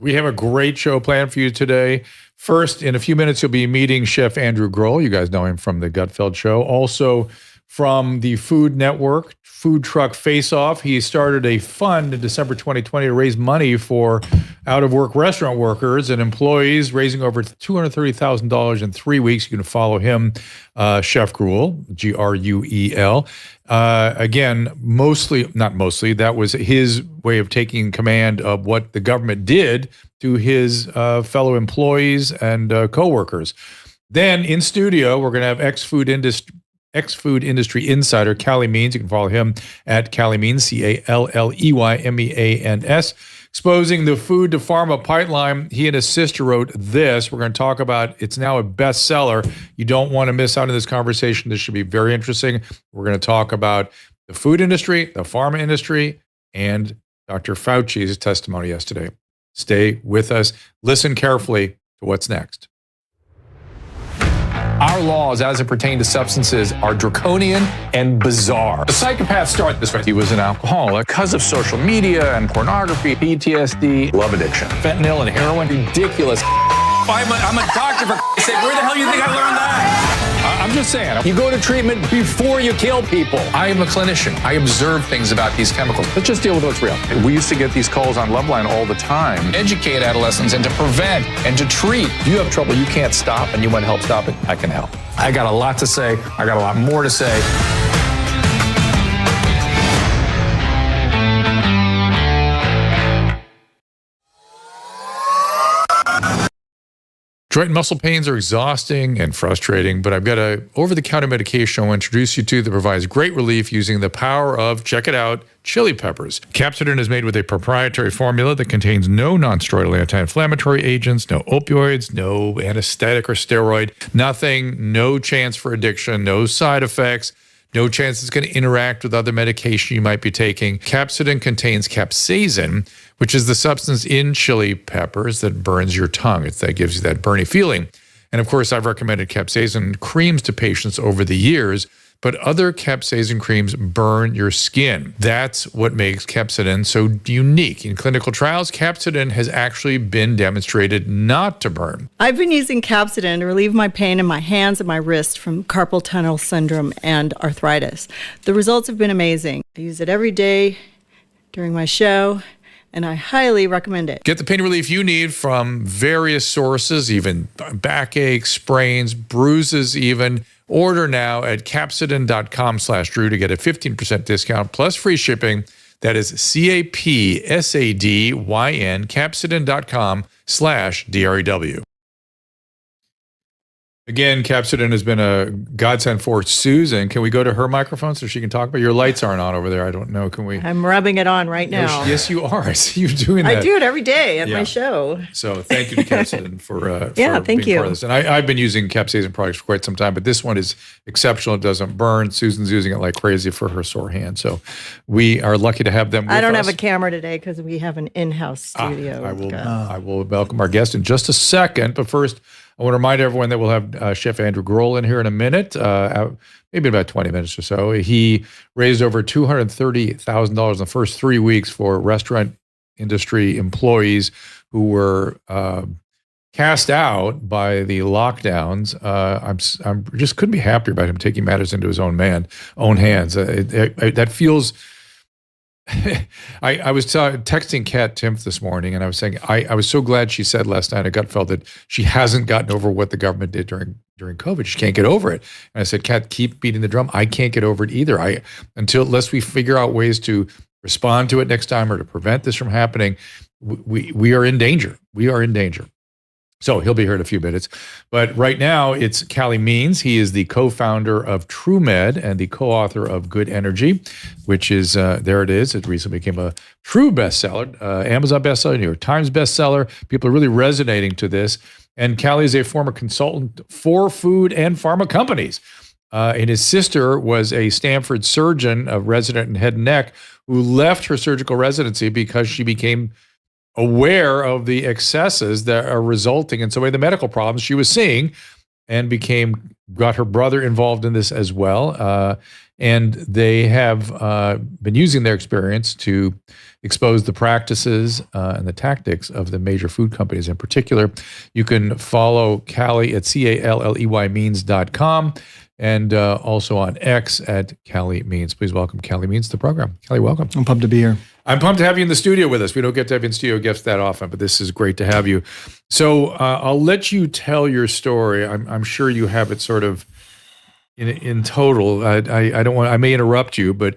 We have a great show planned for you today. First, in a few minutes, you'll be meeting Chef Andrew Gruel. You guys know him from the Gutfeld Show. Also from the Food Network, Food Truck Face-Off. He started a fund in December 2020 to raise money for out-of-work restaurant workers and employees, raising over $230,000 in 3 weeks. You can follow him, Chef Gruel, Gruel. Again, not mostly, that was his way of taking command of what the government did to his fellow employees and coworkers. Then in studio, we're going to have ex-food industry insider Calley Means. You can follow him at Calley Means, CALLEYMEANS, exposing the food to pharma pipeline. He and his sister wrote this. We're going to talk about, it's now a bestseller. You don't want to miss out on this conversation. This should be very interesting. We're going to talk about the food industry, the pharma industry, and Dr. Fauci's testimony yesterday. Stay with us. Listen carefully to what's next. Our laws as it pertains to substances are draconian and bizarre. The psychopaths start this way. He was an alcoholic because of social media and pornography, PTSD, love addiction, fentanyl and heroin. Ridiculous. I'm a doctor, for sake. Where the hell do you think I learned that? I'm just saying, you go to treatment before you kill people. I am a clinician. I observe things about these chemicals. Let's just deal with what's real. We used to get these calls on Loveline all the time. Educate adolescents and to prevent and to treat. If you have trouble you can't stop and you want help stop it, I can help. I got a lot to say. I got a lot more to say. Joint and muscle pains are exhausting and frustrating, but I've got a over-the-counter medication I want to introduce you to that provides great relief using the power of, check it out, chili peppers. Capsidin is made with a proprietary formula that contains no non-steroidal anti-inflammatory agents, no opioids, no anesthetic or steroid, nothing, no chance for addiction, no side effects, no chance it's going to interact with other medication you might be taking. Capsidin contains capsaicin, which is the substance in chili peppers that burns your tongue. That gives you that burny feeling. And of course, I've recommended capsaicin creams to patients over the years, but other capsaicin creams burn your skin. That's what makes capsidin so unique. In clinical trials, capsidin has actually been demonstrated not to burn. I've been using capsidin to relieve my pain in my hands and my wrist from carpal tunnel syndrome and arthritis. The results have been amazing. I use it every day during my show, and I highly recommend it. Get the pain relief you need from various sources, even backache, sprains, bruises even. Order now at capsidin.com/Drew to get a 15% discount plus free shipping. That is CAPSADYN, capsidin.com/DREW. Again, capsidin has been a godsend for Susan. Can we go to her microphone so she can talk about? Your lights aren't on over there. I don't know. Can we? I'm rubbing it on right now. Yes, you are. I see you doing that. I do it every day at my show. So thank you to capsidin for thank being you. part of this. And I've been using capsaicin products for quite some time, but this one is exceptional. It doesn't burn. Susan's using it like crazy for her sore hand. So we are lucky to have them with us. I don't have a camera today because we have an in-house studio. I will welcome our guest in just a second. But first, I want to remind everyone that we'll have Chef Andrew Gruel in here in a minute, maybe about 20 minutes or so. He raised over $230,000 in the first 3 weeks for restaurant industry employees who were cast out by the lockdowns. I'm just couldn't be happier about him taking matters into his own hands. That feels. I was texting Kat Timpf this morning, and I was saying I was so glad she said last night at Gutfeld that she hasn't gotten over what the government did during COVID. She can't get over it. And I said, Kat, keep beating the drum. I can't get over it either. Unless we figure out ways to respond to it next time or to prevent this from happening, we are in danger. We are in danger. So he'll be here in a few minutes. But right now, it's Calley Means. He is the co-founder of TrueMed and the co-author of Good Energy, which is, there it is. It recently became a true bestseller, Amazon bestseller, New York Times bestseller. People are really resonating to this. And Calley is a former consultant for food and pharma companies. And his sister was a Stanford surgeon, a resident in head and neck, who left her surgical residency because she became aware of the excesses that are resulting in so many of the medical problems she was seeing. and got her brother involved in this as well. And they have been using their experience to expose the practices and the tactics of the major food companies in particular. You can follow Calley at CALLEY means.com and also on X at Calley Means. Please welcome Calley Means to the program. Calley, welcome. I'm pumped to be here. I'm pumped to have you in the studio with us. We don't get to have you in studio guests that often, but this is great to have you. So I'll let you tell your story. I'm sure you have it sort of in total. I don't want. I may interrupt you, but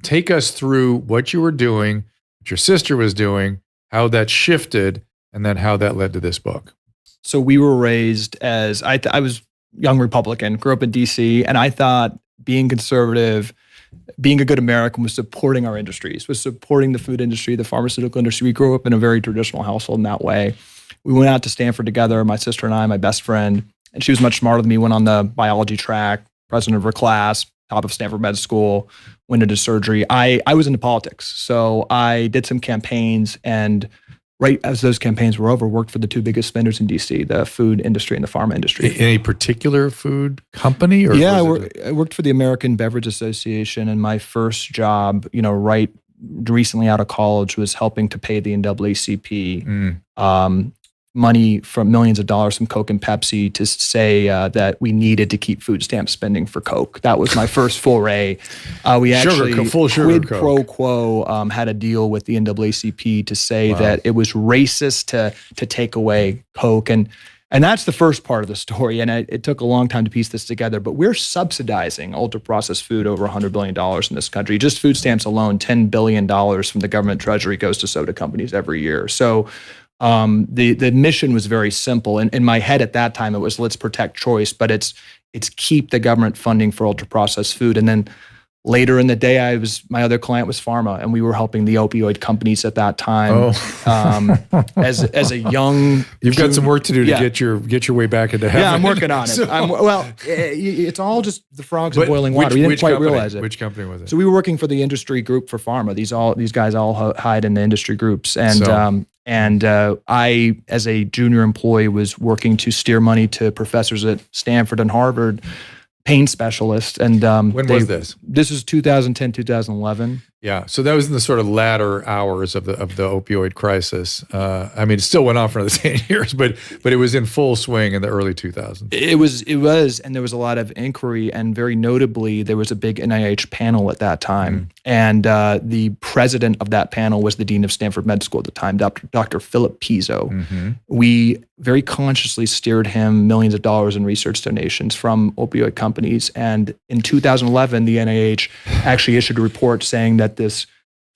take us through what you were doing, what your sister was doing, how that shifted, and then how that led to this book. So we were raised as I was young Republican, grew up in DC, and I thought being conservative, being a good American was supporting our industries, was supporting the food industry, the pharmaceutical industry. We grew up in a very traditional household in that way. We went out to Stanford together, my sister and I, my best friend, and she was much smarter than me, went on the biology track, president of her class, top of Stanford Med School, went into surgery. I was into politics. So I did some campaigns, and right as those campaigns were over, worked for the two biggest spenders in DC, the food industry and the pharma industry. In a particular food company? Or yeah, I worked for the American Beverage Association, and my first job, right recently out of college, was helping to pay the NAACP money from millions of dollars from Coke and Pepsi to say that we needed to keep food stamp spending for Coke. That was my first foray. We actually, full sugar quid Coke. pro quo, had a deal with the NAACP to say that it was racist to take away Coke. And that's the first part of the story. And it took a long time to piece this together, but we're subsidizing ultra-processed food over $100 billion in this country. Just food stamps alone, $10 billion from the government treasury goes to soda companies every year. So the mission was very simple. In my head at that time, it was let's protect choice, but it's keep the government funding for ultra-processed food. And then later in the day, my other client was Pharma, and we were helping the opioid companies at that time. As a young, you've got some work to do to get your way back into heaven. Yeah, I'm working on it. It's all just the frogs in boiling water. We didn't quite realize it. Which company was it? So we were working for the industry group for Pharma. These guys all hide in the industry groups, and I, as a junior employee, was working to steer money to professors at Stanford and Harvard, pain specialists. And when was this? This is 2010, 2011. Yeah, so that was in the sort of latter hours of the opioid crisis. I mean, it still went on for another 10 years, but it was in full swing in the early 2000s. It was, and there was a lot of inquiry, and very notably, there was a big NIH panel at that time, and the president of that panel was the dean of Stanford Med School at the time, Dr. Philip Pizzo. We very consciously steered him millions of dollars in research donations from opioid companies, and in 2011, the NIH actually issued a report saying that this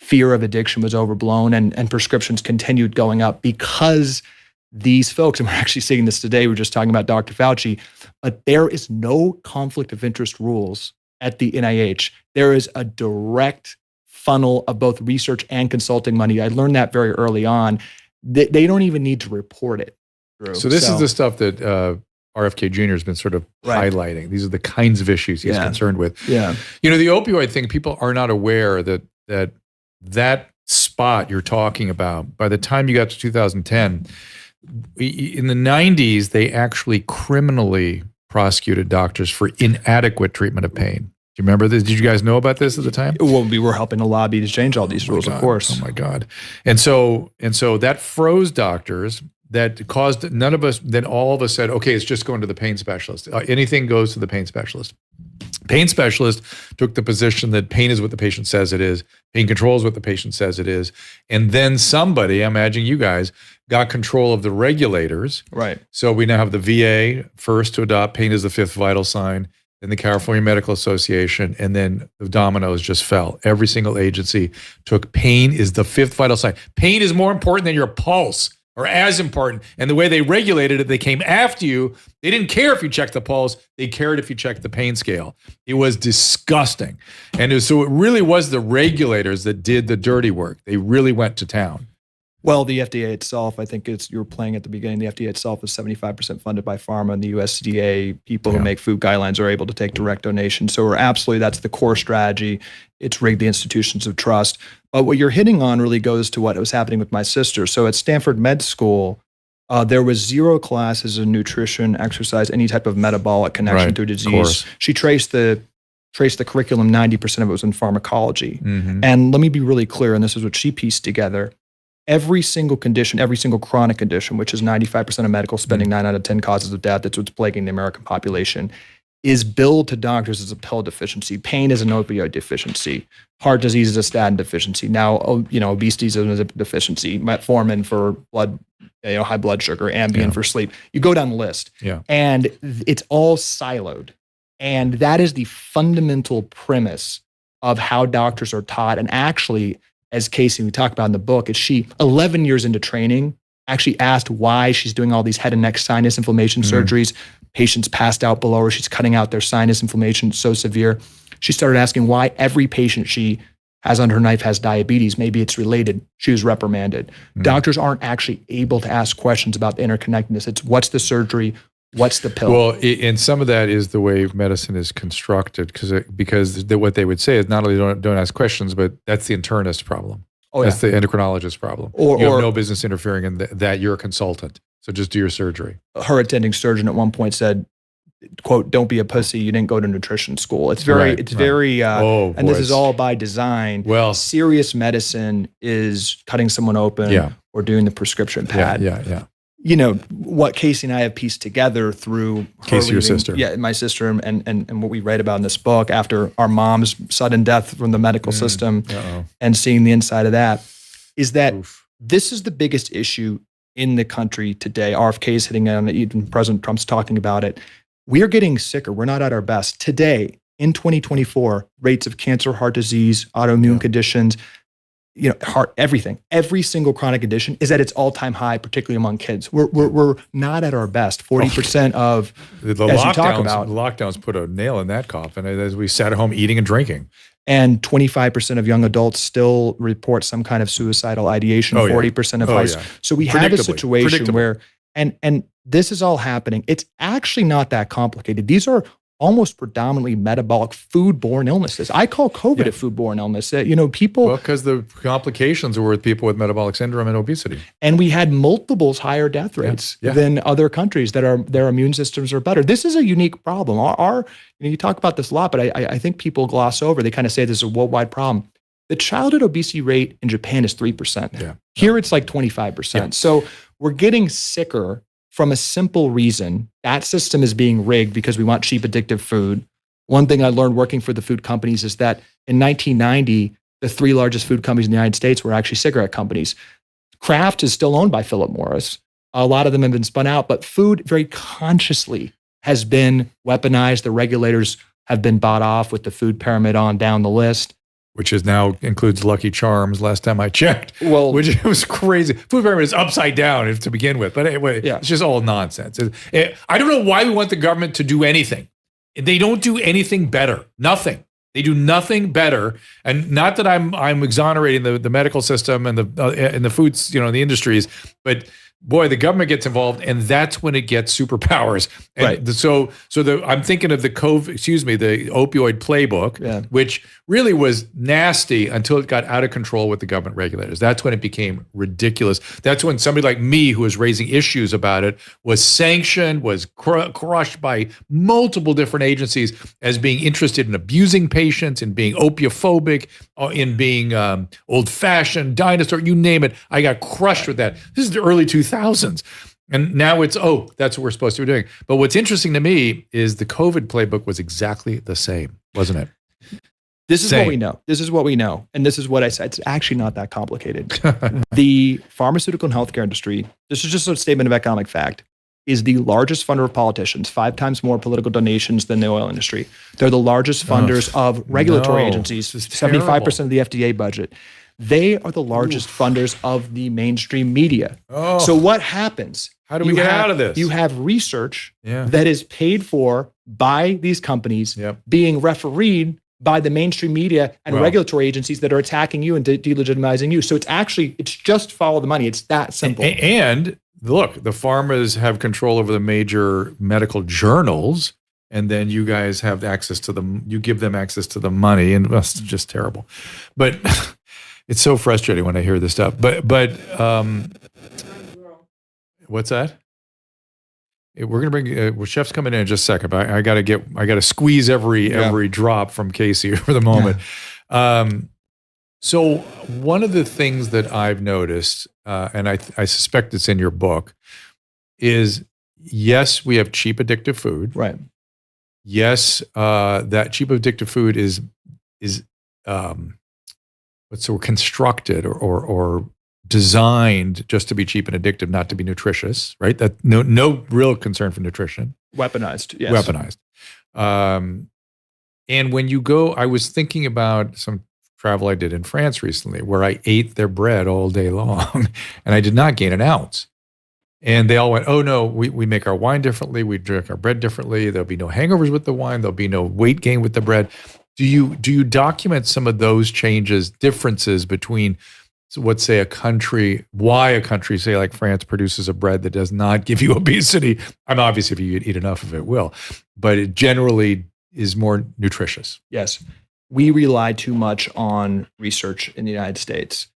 fear of addiction was overblown, and prescriptions continued going up because these folks, and we're actually seeing this today, we're just talking about Dr. Fauci, but there is no conflict of interest rules at the NIH. There is a direct funnel of both research and consulting money. I learned that very early on. They don't even need to report it. So this is the stuff that RFK Jr. has been sort of highlighting. These are the kinds of issues he's concerned with. Yeah. The opioid thing, people are not aware that spot you're talking about, by the time you got to 2010, in the 90s, they actually criminally prosecuted doctors for inadequate treatment of pain. Do you remember this? Did you guys know about this at the time? Well, we were helping to lobby to change all these rules, of course. Oh my God. And so that froze doctors. That caused none of us, then all of us said, okay, it's just going to the pain specialist. Anything goes to the pain specialist. Pain specialist took the position that pain is what the patient says it is. Pain control is what the patient says it is. And then somebody, I'm imagining you guys, got control of the regulators. Right. So we now have the VA first to adopt pain as the fifth vital sign, then the California Medical Association, and then the dominoes just fell. Every single agency took pain is the fifth vital sign. Pain is more important than your pulse. Or as important. And the way they regulated it, they came after you. They didn't care if you checked the pulse. They cared if you checked the pain scale. It was disgusting. And so it really was the regulators that did the dirty work. They really went to town. Well, the FDA itself, I think you were playing at the beginning, the FDA itself is 75% funded by Pharma, and the USDA, people who make food guidelines, are able to take direct donations. So that's the core strategy. It's rigged the institutions of trust. But what you're hitting on really goes to what was happening with my sister. So at Stanford Med School, There was 0 classes in nutrition, exercise, any type of metabolic connection Right, through of disease. course. She traced the curriculum, 90% of it was in pharmacology. Mhm. And let me be really clear, and this is what she pieced together. Every single condition, every single chronic condition, which is 95% of medical spending, 9 out of 10 causes of death, that's what's plaguing the American population, is billed to doctors as a pill deficiency. Pain is an opioid deficiency. Heart disease is a statin deficiency. Now, obesity is a deficiency. Metformin for blood, high blood sugar, Ambien for sleep. You go down the list. Yeah. And it's all siloed. And that is the fundamental premise of how doctors are taught. And actually, as Casey, we talk about in the book, is she 11 years into training, actually asked why she's doing all these head and neck sinus inflammation surgeries. Patients passed out below her. She's cutting out their sinus inflammation so severe. She started asking why every patient she has under her knife has diabetes. Maybe it's related. She was reprimanded. Doctors aren't actually able to ask questions about the interconnectedness. It's what's the surgery? What's the pill? Well, and some of that is the way medicine is constructed, because what they would say is not only don't ask questions, but that's the internist problem. That's the endocrinologist problem. Or you have no business interfering in that. You're a consultant, so just do your surgery. Her attending surgeon at one point said, quote, "Don't be a pussy. You didn't go to nutrition school." It's very, and this is all by design. Well, serious medicine is cutting someone open or doing the prescription pad. Yeah. What Casey and I have pieced together through Casey, your sister. Yeah, my sister, and what we write about in this book after our mom's sudden death from the medical system and seeing the inside of that, is that this is the biggest issue in the country today. RFK is hitting on it, even President Trump's talking about it. We are getting sicker. We're not at our best. Today, in 2024, rates of cancer, heart disease, autoimmune conditions, heart, everything, every single chronic condition is at its all-time high, particularly among kids. We're not at our best. 40% of, the lockdowns put a nail in that coffin as we sat at home eating and drinking. And 25% of young adults still report some kind of suicidal ideation, 40% of high school. So we have a situation where, and this is all happening. It's actually not that complicated. These are almost predominantly metabolic foodborne illnesses. I call COVID a foodborne illness. People... Well, because the complications are with people with metabolic syndrome and obesity. And we had multiples higher death rates than other countries that their immune systems are better. This is a unique problem. You talk about this a lot, but I think people gloss over. They kind of say this is a worldwide problem. The childhood obesity rate in Japan is 3%. Yeah. Here it's like 25%. Yeah. So we're getting sicker from a simple reason. That system is being rigged because we want cheap, addictive food. One thing I learned working for the food companies is that in 1990, the 3 largest food companies in the United States were actually cigarette companies. Kraft is still owned by Philip Morris. A lot of them have been spun out, but food very consciously has been weaponized. The regulators have been bought off with the food pyramid on down the list. Which is now includes Lucky Charms, last time I checked. Well, which was crazy. Food pyramid is upside down to begin with. But anyway, it's just all nonsense. I don't know why we want the government to do anything. They don't do anything better. Nothing. They do nothing better. And not that I'm exonerating the medical system and the foods, the industries, but boy, the government gets involved, and that's when it gets superpowers. And I'm thinking of the opioid playbook, which really was nasty until it got out of control with the government regulators. That's when it became ridiculous. That's when somebody like me, who was raising issues about it, was sanctioned, was crushed by multiple different agencies as being interested in abusing patients, in being opiophobic, in being old-fashioned, dinosaur, you name it. I got crushed with that. This is the early 2000s. And now it's, that's what we're supposed to be doing. But what's interesting to me is the COVID playbook was exactly the same, wasn't it? This is what we know. This is what we know. And this is what I said. It's actually not that complicated. The pharmaceutical and healthcare industry, this is just a statement of economic fact, is the largest funder of politicians, 5 times more political donations than the oil industry. They're the largest funders of regulatory agencies, 75% of the FDA budget. They are the largest funders of the mainstream media. So what happens? How do we get out of this? You have research that is paid for by these companies being refereed by the mainstream media and regulatory agencies that are attacking you and delegitimizing you. So it's just follow the money. It's that simple. And look, the pharmas have control over the major medical journals, and then you guys have access to them. You give them access to the money, and that's just terrible. But it's so frustrating when I hear this stuff. But What's that? We're gonna bring well, chef's coming in just a second, but I gotta squeeze every drop from Casey for the moment. So one of the things that I've noticed, and I suspect it's in your book, is yes, we have cheap addictive food. Right. Yes, that cheap addictive food is what's so constructed or designed just to be cheap and addictive, not to be nutritious, right? That no real concern for nutrition. Weaponized, yes. Weaponized. And when you go, I was thinking about some travel I did in France recently where I ate their bread all day long and I did not gain an ounce. And they all went, oh no, we make our wine differently. We drink our bread differently. There'll be no hangovers with the wine. There'll be no weight gain with the bread. Do you document some of those differences between say why a country, say like France, produces a bread that does not give you obesity? I mean, obviously if you eat enough of it, will, but it generally is more nutritious. Yes. We rely too much on research in the United States.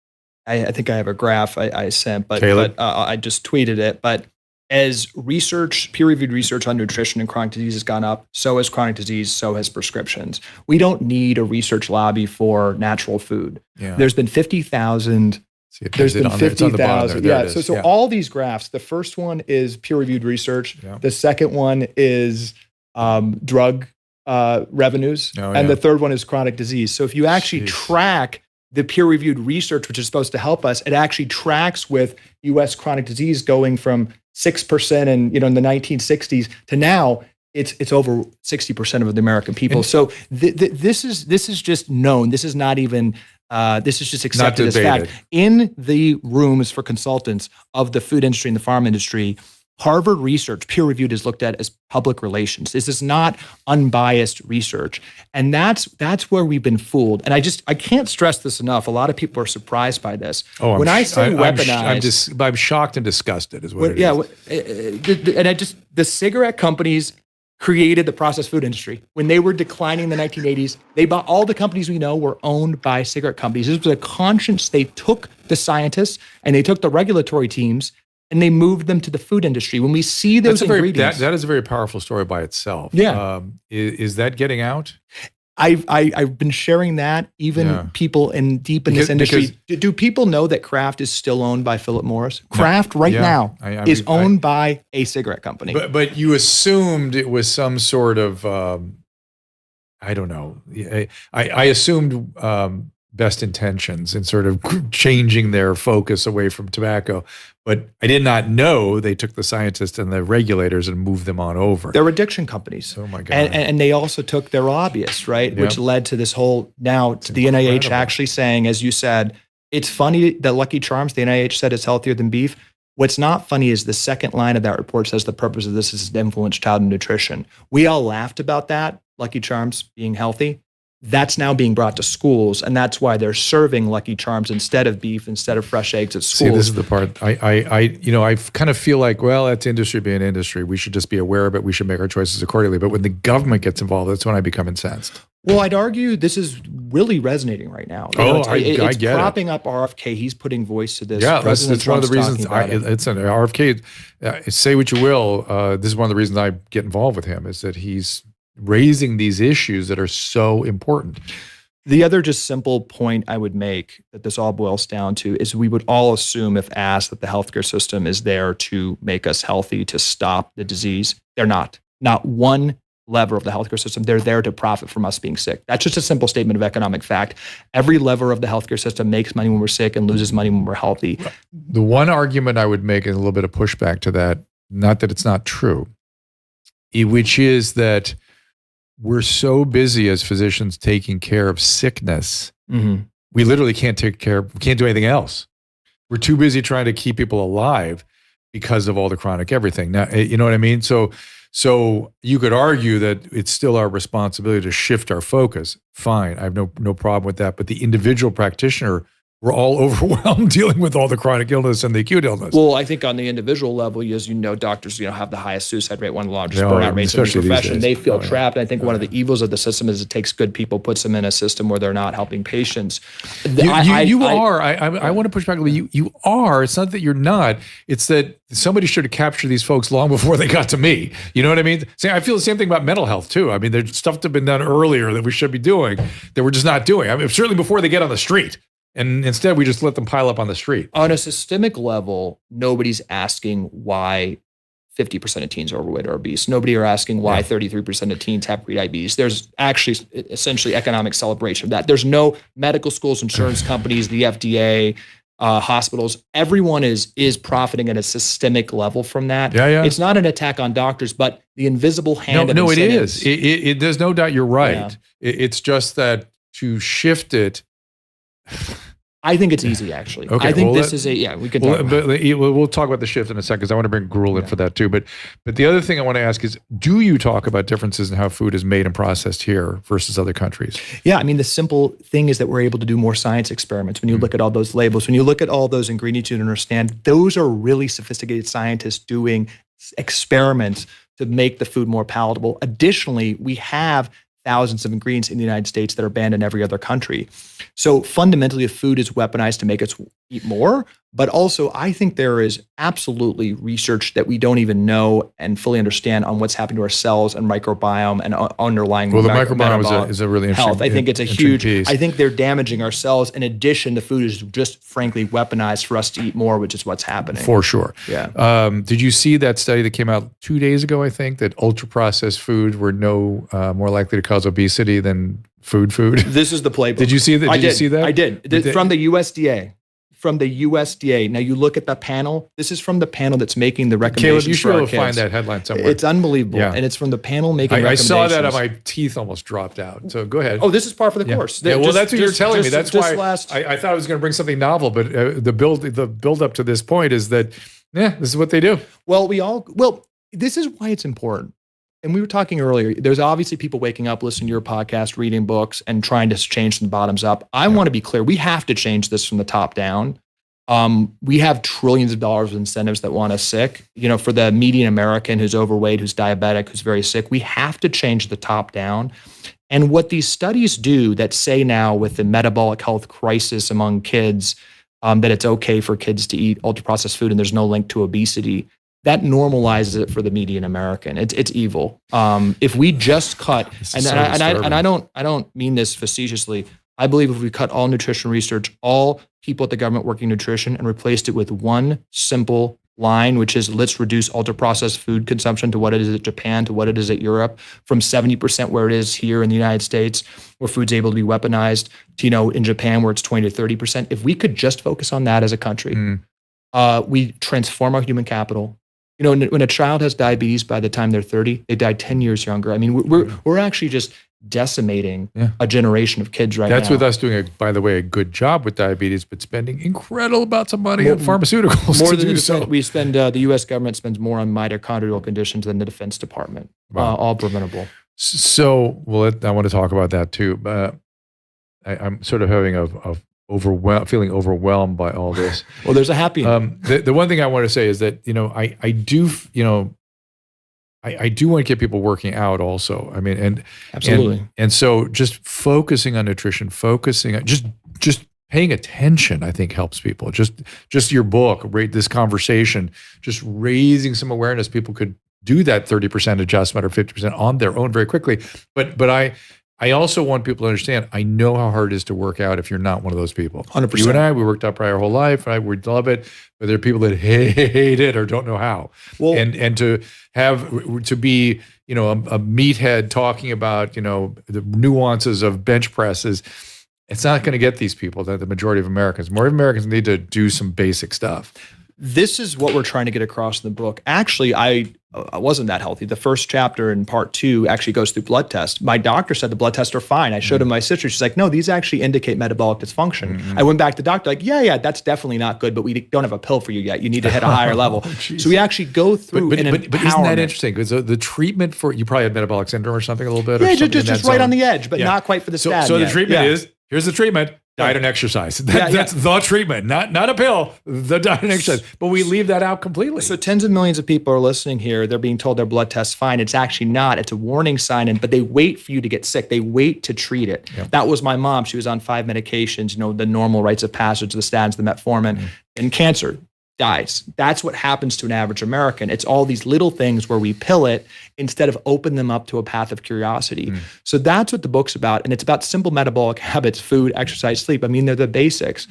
I think I have a graph I sent, but I just tweeted it. But as peer-reviewed research on nutrition and chronic disease has gone up, so has chronic disease, so has prescriptions. We don't need a research lobby for natural food. Yeah. There's been 50,000. There's been 50,000. Yeah. So all these graphs, the first one is peer-reviewed research. Yeah. The second one is drug revenues. And the third one is chronic disease. So if you actually track the peer-reviewed research, which is supposed to help us, it actually tracks with U.S. chronic disease going from 6% in the 1960s to now it's over 60% of the American people. So this is just known. This is not even this is just accepted as fact. In the rooms for consultants of the food industry and the pharma industry, Harvard research, peer-reviewed, is looked at as public relations. This is not unbiased research. And that's where we've been fooled. And I can't stress this enough. A lot of people are surprised by this. When I say weaponized, I'm shocked and disgusted is what it is. The cigarette companies created the processed food industry. When they were declining in the 1980s, all the companies we know were owned by cigarette companies. This was a conscience. They took the scientists and they took the regulatory teams and they moved them to the food industry. When we see those ingredients, that is a very powerful story by itself. Yeah, is that getting out? I've been sharing that. Even people deep in this industry. Do people know that Kraft is still owned by Philip Morris? Kraft now is owned by a cigarette company. But you assumed it was some sort of I don't know. I assumed best intentions in sort of changing their focus away from tobacco. But I did not know they took the scientists and the regulators and moved them on over. They're addiction companies. Oh my God. And they also took their lobbyists, right? Yep. Which led to this whole, the NIH actually saying, as you said, it's funny that Lucky Charms, the NIH said it's healthier than beef. What's not funny is the second line of that report says the purpose of this is to influence child nutrition. We all laughed about that, Lucky Charms being healthy. That's now being brought to schools, and that's why they're serving Lucky Charms instead of beef, instead of fresh eggs at schools. See, this is the part I kind of feel like, well, that's industry being industry. We should just be aware of it. We should make our choices accordingly. But when the government gets involved, that's when I become incensed. Well, I'd argue this is really resonating right now. I get it. Propping up RFK. He's putting voice to this. Yeah, it's one of the reasons. It's an RFK. Say what you will. This is one of the reasons I get involved with him is that he's raising these issues that are so important. The other just simple point I would make that this all boils down to is we would all assume, if asked, that the healthcare system is there to make us healthy, to stop the disease. They're not. Not one lever of the healthcare system. They're there to profit from us being sick. That's just a simple statement of economic fact. Every lever of the healthcare system makes money when we're sick and loses money when we're healthy. The one argument I would make, and a little bit of pushback to that, not that it's not true, which is that we're so busy as physicians taking care of sickness. Mm-hmm. We literally we can't do anything else. We're too busy trying to keep people alive because of all the chronic everything. Now, you know what I mean? So you could argue that it's still our responsibility to shift our focus. Fine. I have no problem with that. But the individual practitioner we're all overwhelmed dealing with all the chronic illness and the acute illness. Well, I think on the individual level, as you know, doctors, have the highest suicide rate, one of the largest No, burnout rates in the especially these profession. days. They feel trapped. I think one of the evils of the system is it takes good people, puts them in a system where they're not helping patients. I want to push back a little bit. You are. It's not that you're not. It's that somebody should have captured these folks long before they got to me. You know what I mean? See, I feel the same thing about mental health too. I mean, there's stuff that's been done earlier that we should be doing that we're just not doing. I mean, certainly before they get on the street. And instead, we just let them pile up on the street. On a systemic level, nobody's asking why 50% of teens are overweight or obese. Nobody are asking why 33% of teens have prediabetes. There's actually essentially economic celebration of that. There's no medical schools, insurance companies, the FDA, hospitals. Everyone is profiting at a systemic level from that. Yeah. It's not an attack on doctors, but the invisible hand of No, it incentives. is. There's no doubt you're right. Yeah. It's just that to shift it. I think it's easy, actually. Okay, I think well, this is we can talk about it. We'll talk about the shift in a second because I want to bring Gruel in for that too. But the other thing I want to ask is, do you talk about differences in how food is made and processed here versus other countries? Yeah, I mean, the simple thing is that we're able to do more science experiments. When you look at all those labels, when you look at all those ingredients, you understand those are really sophisticated scientists doing experiments to make the food more palatable. Additionally, we have thousands of ingredients in the United States that are banned in every other country. So fundamentally, the food is weaponized to make us eat more. But also, I think there is absolutely research that we don't even know and fully understand on what's happening to our cells and microbiome and underlying the microbiome is a really interesting health. I think it's a huge piece. I think they're damaging our cells. In addition, the food is just frankly weaponized for us to eat more, which is what's happening. For sure. Yeah. Did you see that study that came out 2 days ago, I think, that ultra-processed foods were more likely to cause obesity than food? This is the playbook. Did you see that? I Did you see that? I did. From the USDA. From the USDA. Now you look at the panel. This is from the panel that's making the recommendations. Caleb, you should be able to find that headline somewhere. It's unbelievable. Yeah. And it's from the panel making I recommendations. saw that and my teeth almost dropped out. So go ahead. Oh, this is par for the course. Yeah, well, that's what you're telling me. That's why last, I thought I was going to bring something novel, but the build up to this point is that, this is what they do. Well, this is why it's important. And we were talking earlier, there's obviously people waking up, listening to your podcast, reading books, and trying to change from the bottoms up. I want to be clear. We have to change this from the top down. We have trillions of dollars of incentives that want us sick. For the median American who's overweight, who's diabetic, who's very sick, we have to change the top down. And what these studies do that say now with the metabolic health crisis among kids, that it's okay for kids to eat ultra-processed food and there's no link to obesity, that normalizes it for the median American. It's evil. If we just cut, I don't mean this facetiously. I believe if we cut all nutrition research, all people at the government working nutrition, and replaced it with one simple line, which is let's reduce ultra-processed food consumption to what it is at Japan, to what it is at Europe, from 70% where it is here in the United States, where food's able to be weaponized, to, in Japan where it's 20 to 30%. If we could just focus on that as a country, we transform our human capital. When a child has diabetes, by the time they're 30, they die 10 years younger. I mean, we're actually just decimating a generation of kids right now. That's with us doing, by the way, a good job with diabetes, but spending incredible amounts of money on pharmaceuticals more to than do so. We spend, the U.S. government spends more on mitochondrial conditions than the Defense Department. Wow. All preventable. So, I want to talk about that too. I'm sort of having feeling overwhelmed by all this. Well, there's a happy end. The one thing I want to say is that, I do want to get people working out also. I mean, Absolutely. And so just focusing on nutrition, focusing on just paying attention, I think helps people. Just your book, this conversation, just raising some awareness. People could do that 30% adjustment or 50% on their own very quickly. But I also want people to understand, I know how hard it is to work out if you're not one of those people. 100%. You and I, we worked out probably our whole life. We love it, but there are people that hate it or don't know how. Well, and to be, a meathead talking about, the nuances of bench presses, it's not going to get these people, the majority of Americans. More Americans need to do some basic stuff. This is what we're trying to get across in the book. Actually, I wasn't that healthy. The first chapter in part 2 actually goes through blood tests. My doctor said the blood tests are fine. I showed him my sister. She's like, no, these actually indicate metabolic dysfunction. I went back to the doctor, like, yeah, that's definitely not good, but we don't have a pill for you yet. You need to hit a higher level. So we actually go through but isn't that interesting? Because the treatment for, you probably had metabolic syndrome or something a little bit? Yeah, just right on the edge, but not quite for the statin. So the treatment is, here's the treatment. Diet and exercise. That's the treatment, not a pill, the diet and exercise. But we leave that out completely. So tens of millions of people are listening here. They're being told their blood test's fine. It's actually not. It's a warning sign, but they wait for you to get sick. They wait to treat it. Yep. That was my mom. She was on 5 medications, the normal rites of passage, the statins, the metformin, and cancer. Dies. That's what happens to an average American. It's all these little things where we pill it instead of open them up to a path of curiosity. So that's what the book's about. And it's about simple metabolic habits, food, exercise, sleep. I mean, they're the basics.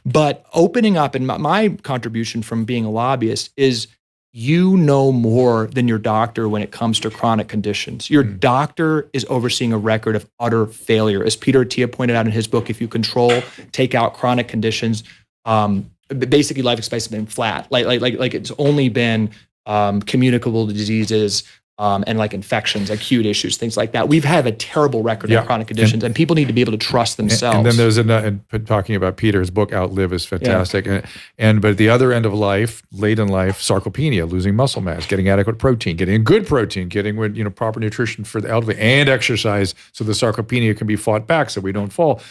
But opening up, and my contribution from being a lobbyist is you know more than your doctor when it comes to chronic conditions. Your doctor is overseeing a record of utter failure. As Peter Attia pointed out in his book, if you take out chronic conditions, basically life expectancy has been flat. Like it's only been communicable diseases and like infections, acute issues, things like that. We've had a terrible record of chronic conditions, and people need to be able to trust themselves. And then there's and talking about Peter's book, Outlive, is fantastic. But at the other end of life, late in life, sarcopenia, losing muscle mass, getting adequate protein, getting good protein, getting proper nutrition for the elderly, and exercise so the sarcopenia can be fought back so we don't fall.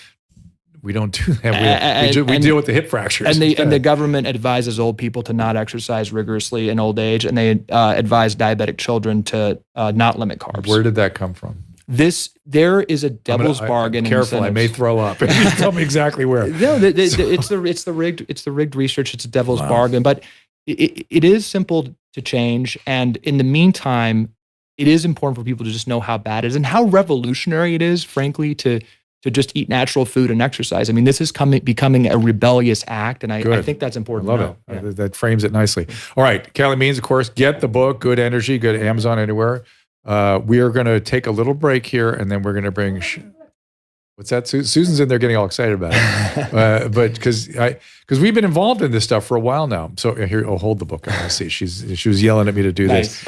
We don't do that. We deal with the hip fractures. And the government advises old people to not exercise rigorously in old age, and they advise diabetic children to not limit carbs. Where did that come from? There is a devil's bargain. Careful, I may throw up. Tell me exactly where. No, it's the rigged research. It's a devil's bargain, but it is simple to change. And in the meantime, it is important for people to just know how bad it is and how revolutionary it is, frankly, to just eat natural food and exercise. I mean, this is becoming a rebellious act, and I think that's important. I love it. Yeah. That frames it nicely. All right, Calley Means, of course, get the book, Good Energy, go to Amazon, anywhere. We are going to take a little break here, and then we're going to bring... What's that? Susan's in there getting all excited about it, but because we've been involved in this stuff for a while now. So here, hold the book. I see she was yelling at me to do this.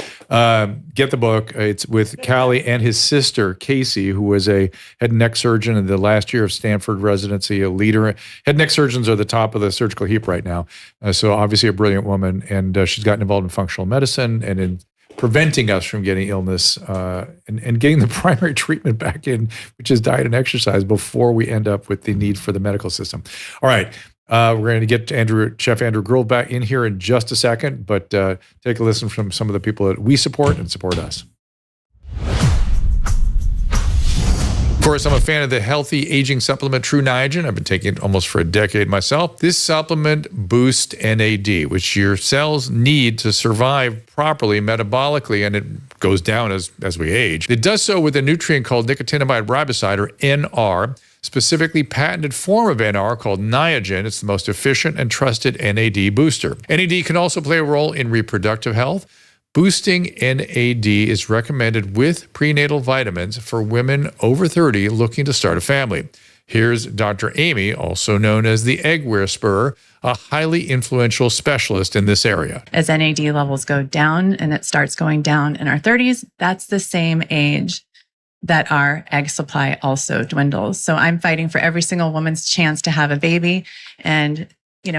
Get the book. It's with Calley and his sister Casey, who was a head and neck surgeon in the last year of Stanford residency, a leader. Head and neck surgeons are the top of the surgical heap right now. So obviously a brilliant woman, and she's gotten involved in functional medicine and in preventing us from getting illness and getting the primary treatment back in, which is diet and exercise, before we end up with the need for the medical system. All right. We're going to get Chef Andrew Gruel back in here in just a second, but take a listen from some of the people that we support and support us. Of course, I'm a fan of the healthy aging supplement True Niagen. I've been taking it almost for a decade myself. This supplement boosts NAD, which your cells need to survive properly metabolically, and it goes down as we age. It does so with a nutrient called nicotinamide riboside, or NR, specifically patented form of NR called Niagen. It's the most efficient and trusted NAD booster. NAD can also play a role in reproductive health. Boosting NAD is recommended with prenatal vitamins for women over 30 looking to start a family. Here's Dr. Amy, also known as the Egg Whisperer, a highly influential specialist in this area. As NAD levels go down, and it starts going down in our 30s, that's the same age that our egg supply also dwindles. So I'm fighting for every single woman's chance to have a baby, and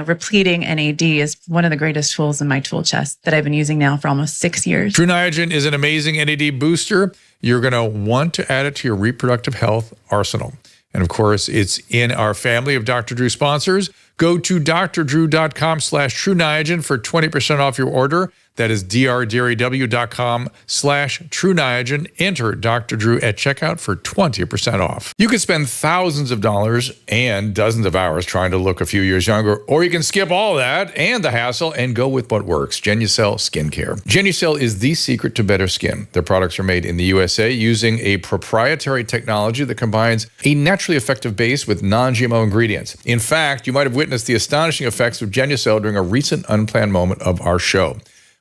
repleting NAD is one of the greatest tools in my tool chest that I've been using now for almost 6 years. True Niagen is an amazing NAD booster. You're going to want to add it to your reproductive health arsenal. And of course, it's in our family of Dr. Drew sponsors. Go to drdrew.com/True Niagen for 20% off your order. That is drdrew.com/True Niagen. Enter Dr. Drew at checkout for 20% off. You can spend thousands of dollars and dozens of hours trying to look a few years younger, or you can skip all that and the hassle and go with what works, Genucel Skincare. Genucel is the secret to better skin. Their products are made in the USA using a proprietary technology that combines a naturally effective base with non-GMO ingredients. In fact, you might have witnessed the astonishing effects of Genucel during a recent unplanned moment of our show,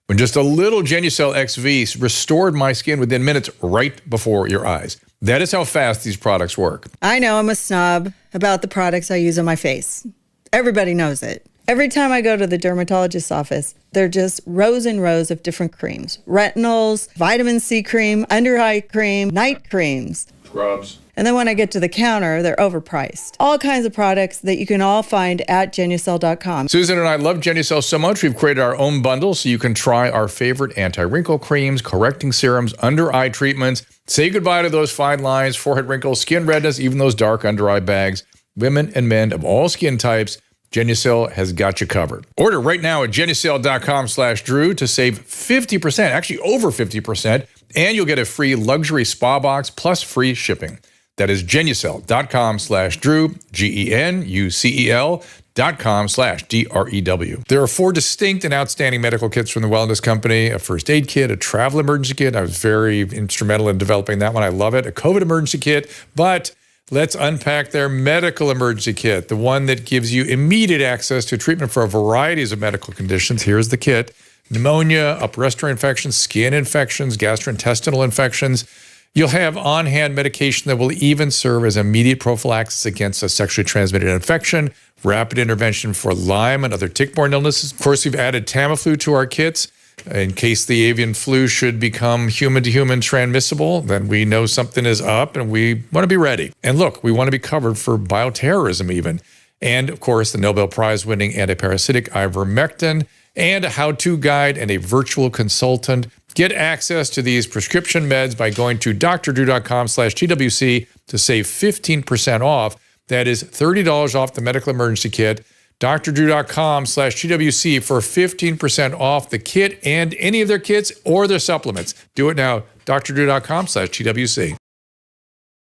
when just a little Genucel XV restored my skin within minutes right before your eyes. That is how fast these products work. I know I'm a snob about the products I use on my face. Everybody knows it. Every time I go to the dermatologist's office, there are just rows and rows of different creams. Retinols, vitamin C cream, under eye cream, night creams. Scrubs. And then when I get to the counter, they're overpriced. All kinds of products that you can all find at Genucel.com. Susan and I love Genucel so much, we've created our own bundle so you can try our favorite anti-wrinkle creams, correcting serums, under-eye treatments. Say goodbye to those fine lines, forehead wrinkles, skin redness, even those dark under-eye bags. women and men of all skin types, Genucel has got you covered. Order right now at Genucel.com/Drew to save 50%, actually over 50%, and you'll get a free luxury spa box plus free shipping. That is Genucel.com/Drew, GENUCEL.com/DREW. There are 4 distinct and outstanding medical kits from the Wellness Company: a first aid kit, a travel emergency kit. I was very instrumental in developing that one. I love it. A COVID emergency kit, but let's unpack their medical emergency kit, the one that gives you immediate access to treatment for a variety of medical conditions. Here's the kit: pneumonia, upper respiratory infections, skin infections, gastrointestinal infections. You'll have on-hand medication that will even serve as immediate prophylaxis against a sexually transmitted infection, rapid intervention for Lyme and other tick-borne illnesses. Of course, we've added Tamiflu to our kits. In case the avian flu should become human-to-human transmissible, then we know something is up and we want to be ready. And look, we want to be covered for bioterrorism even. And of course, the Nobel Prize-winning antiparasitic ivermectin, and a how-to guide and a virtual consultant. Get access to these prescription meds by going to drdrew.com/TWC to save 15% off. That is $30 off the medical emergency kit. drdrew.com/TWC for 15% off the kit and any of their kits or their supplements. Do it now. drdrew.com/TWC.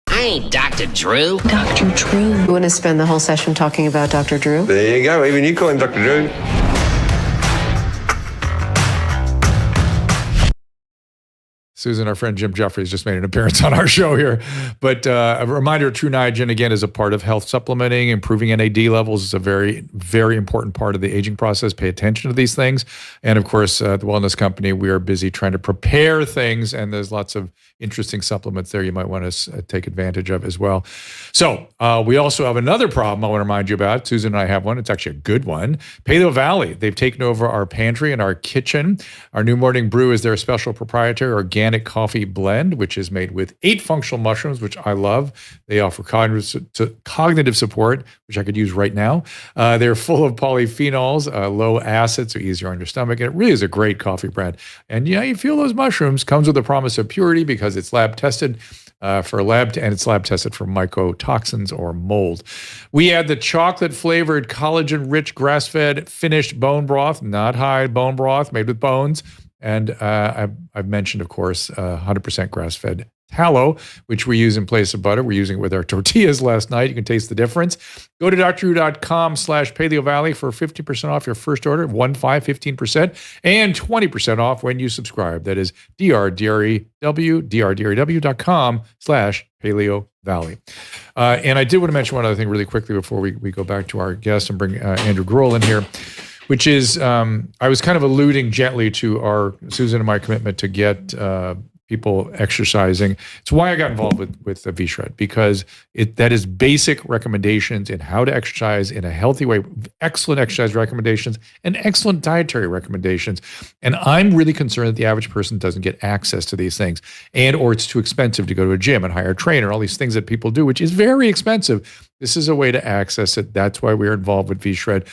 I ain't Dr. Drew. Dr. Drew. You want to spend the whole session talking about Dr. Drew? There you go. Even you call him Dr. Drew. Susan, our friend Jim Jeffries, just made an appearance on our show here. But a reminder, True Niagen, again, is a part of health supplementing. Improving NAD levels is a very, very important part of the aging process. Pay attention to these things. And of course, the Wellness Company, we are busy trying to prepare things, and there's lots of interesting supplements there you might want to take advantage of as well. So we also have another problem I want to remind you about. Susan and I have one. It's actually a good one. Paleo Valley. They've taken over our pantry and our kitchen. Our new morning brew is their special proprietary organic coffee blend, which is made with 8 functional mushrooms, which I love. They offer cognitive support, which I could use right now. They're full of polyphenols, low acid, so easier on your stomach. And it really is a great coffee brand. And yeah, you feel those mushrooms. Comes with a promise of purity because it's lab tested and it's lab tested for mycotoxins or mold. We add the chocolate flavored, collagen rich, grass-fed finished bone broth, not hide bone broth made with bones. And I've mentioned, of course, 100% grass-fed tallow, which we use in place of butter. We're using it with our tortillas last night. You can taste the difference. Go to drdrew.com/PaleoValley for 50% off your first order, 15%, and 20% off when you subscribe. That is drdrew.com/PaleoValley. And I did want to mention one other thing really quickly before we go back to our guest and bring Andrew Gruel in here, which is I was kind of alluding gently to our Susan and my commitment to get people exercising. It's why I got involved with V-Shred, because that is basic recommendations in how to exercise in a healthy way, excellent exercise recommendations and excellent dietary recommendations. And I'm really concerned that the average person doesn't get access to these things, or it's too expensive to go to a gym and hire a trainer, all these things that people do, which is very expensive. This is a way to access it. That's why we're involved with V-Shred.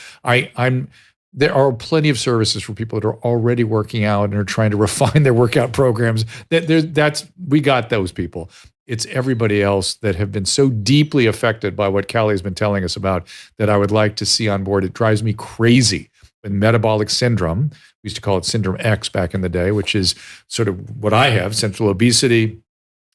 There are plenty of services for people that are already working out and are trying to refine their workout programs. We got those people. It's everybody else that have been so deeply affected by what Calley has been telling us about that I would like to see on board. It drives me crazy. With metabolic syndrome, we used to call it Syndrome X back in the day, which is sort of what I have, central obesity.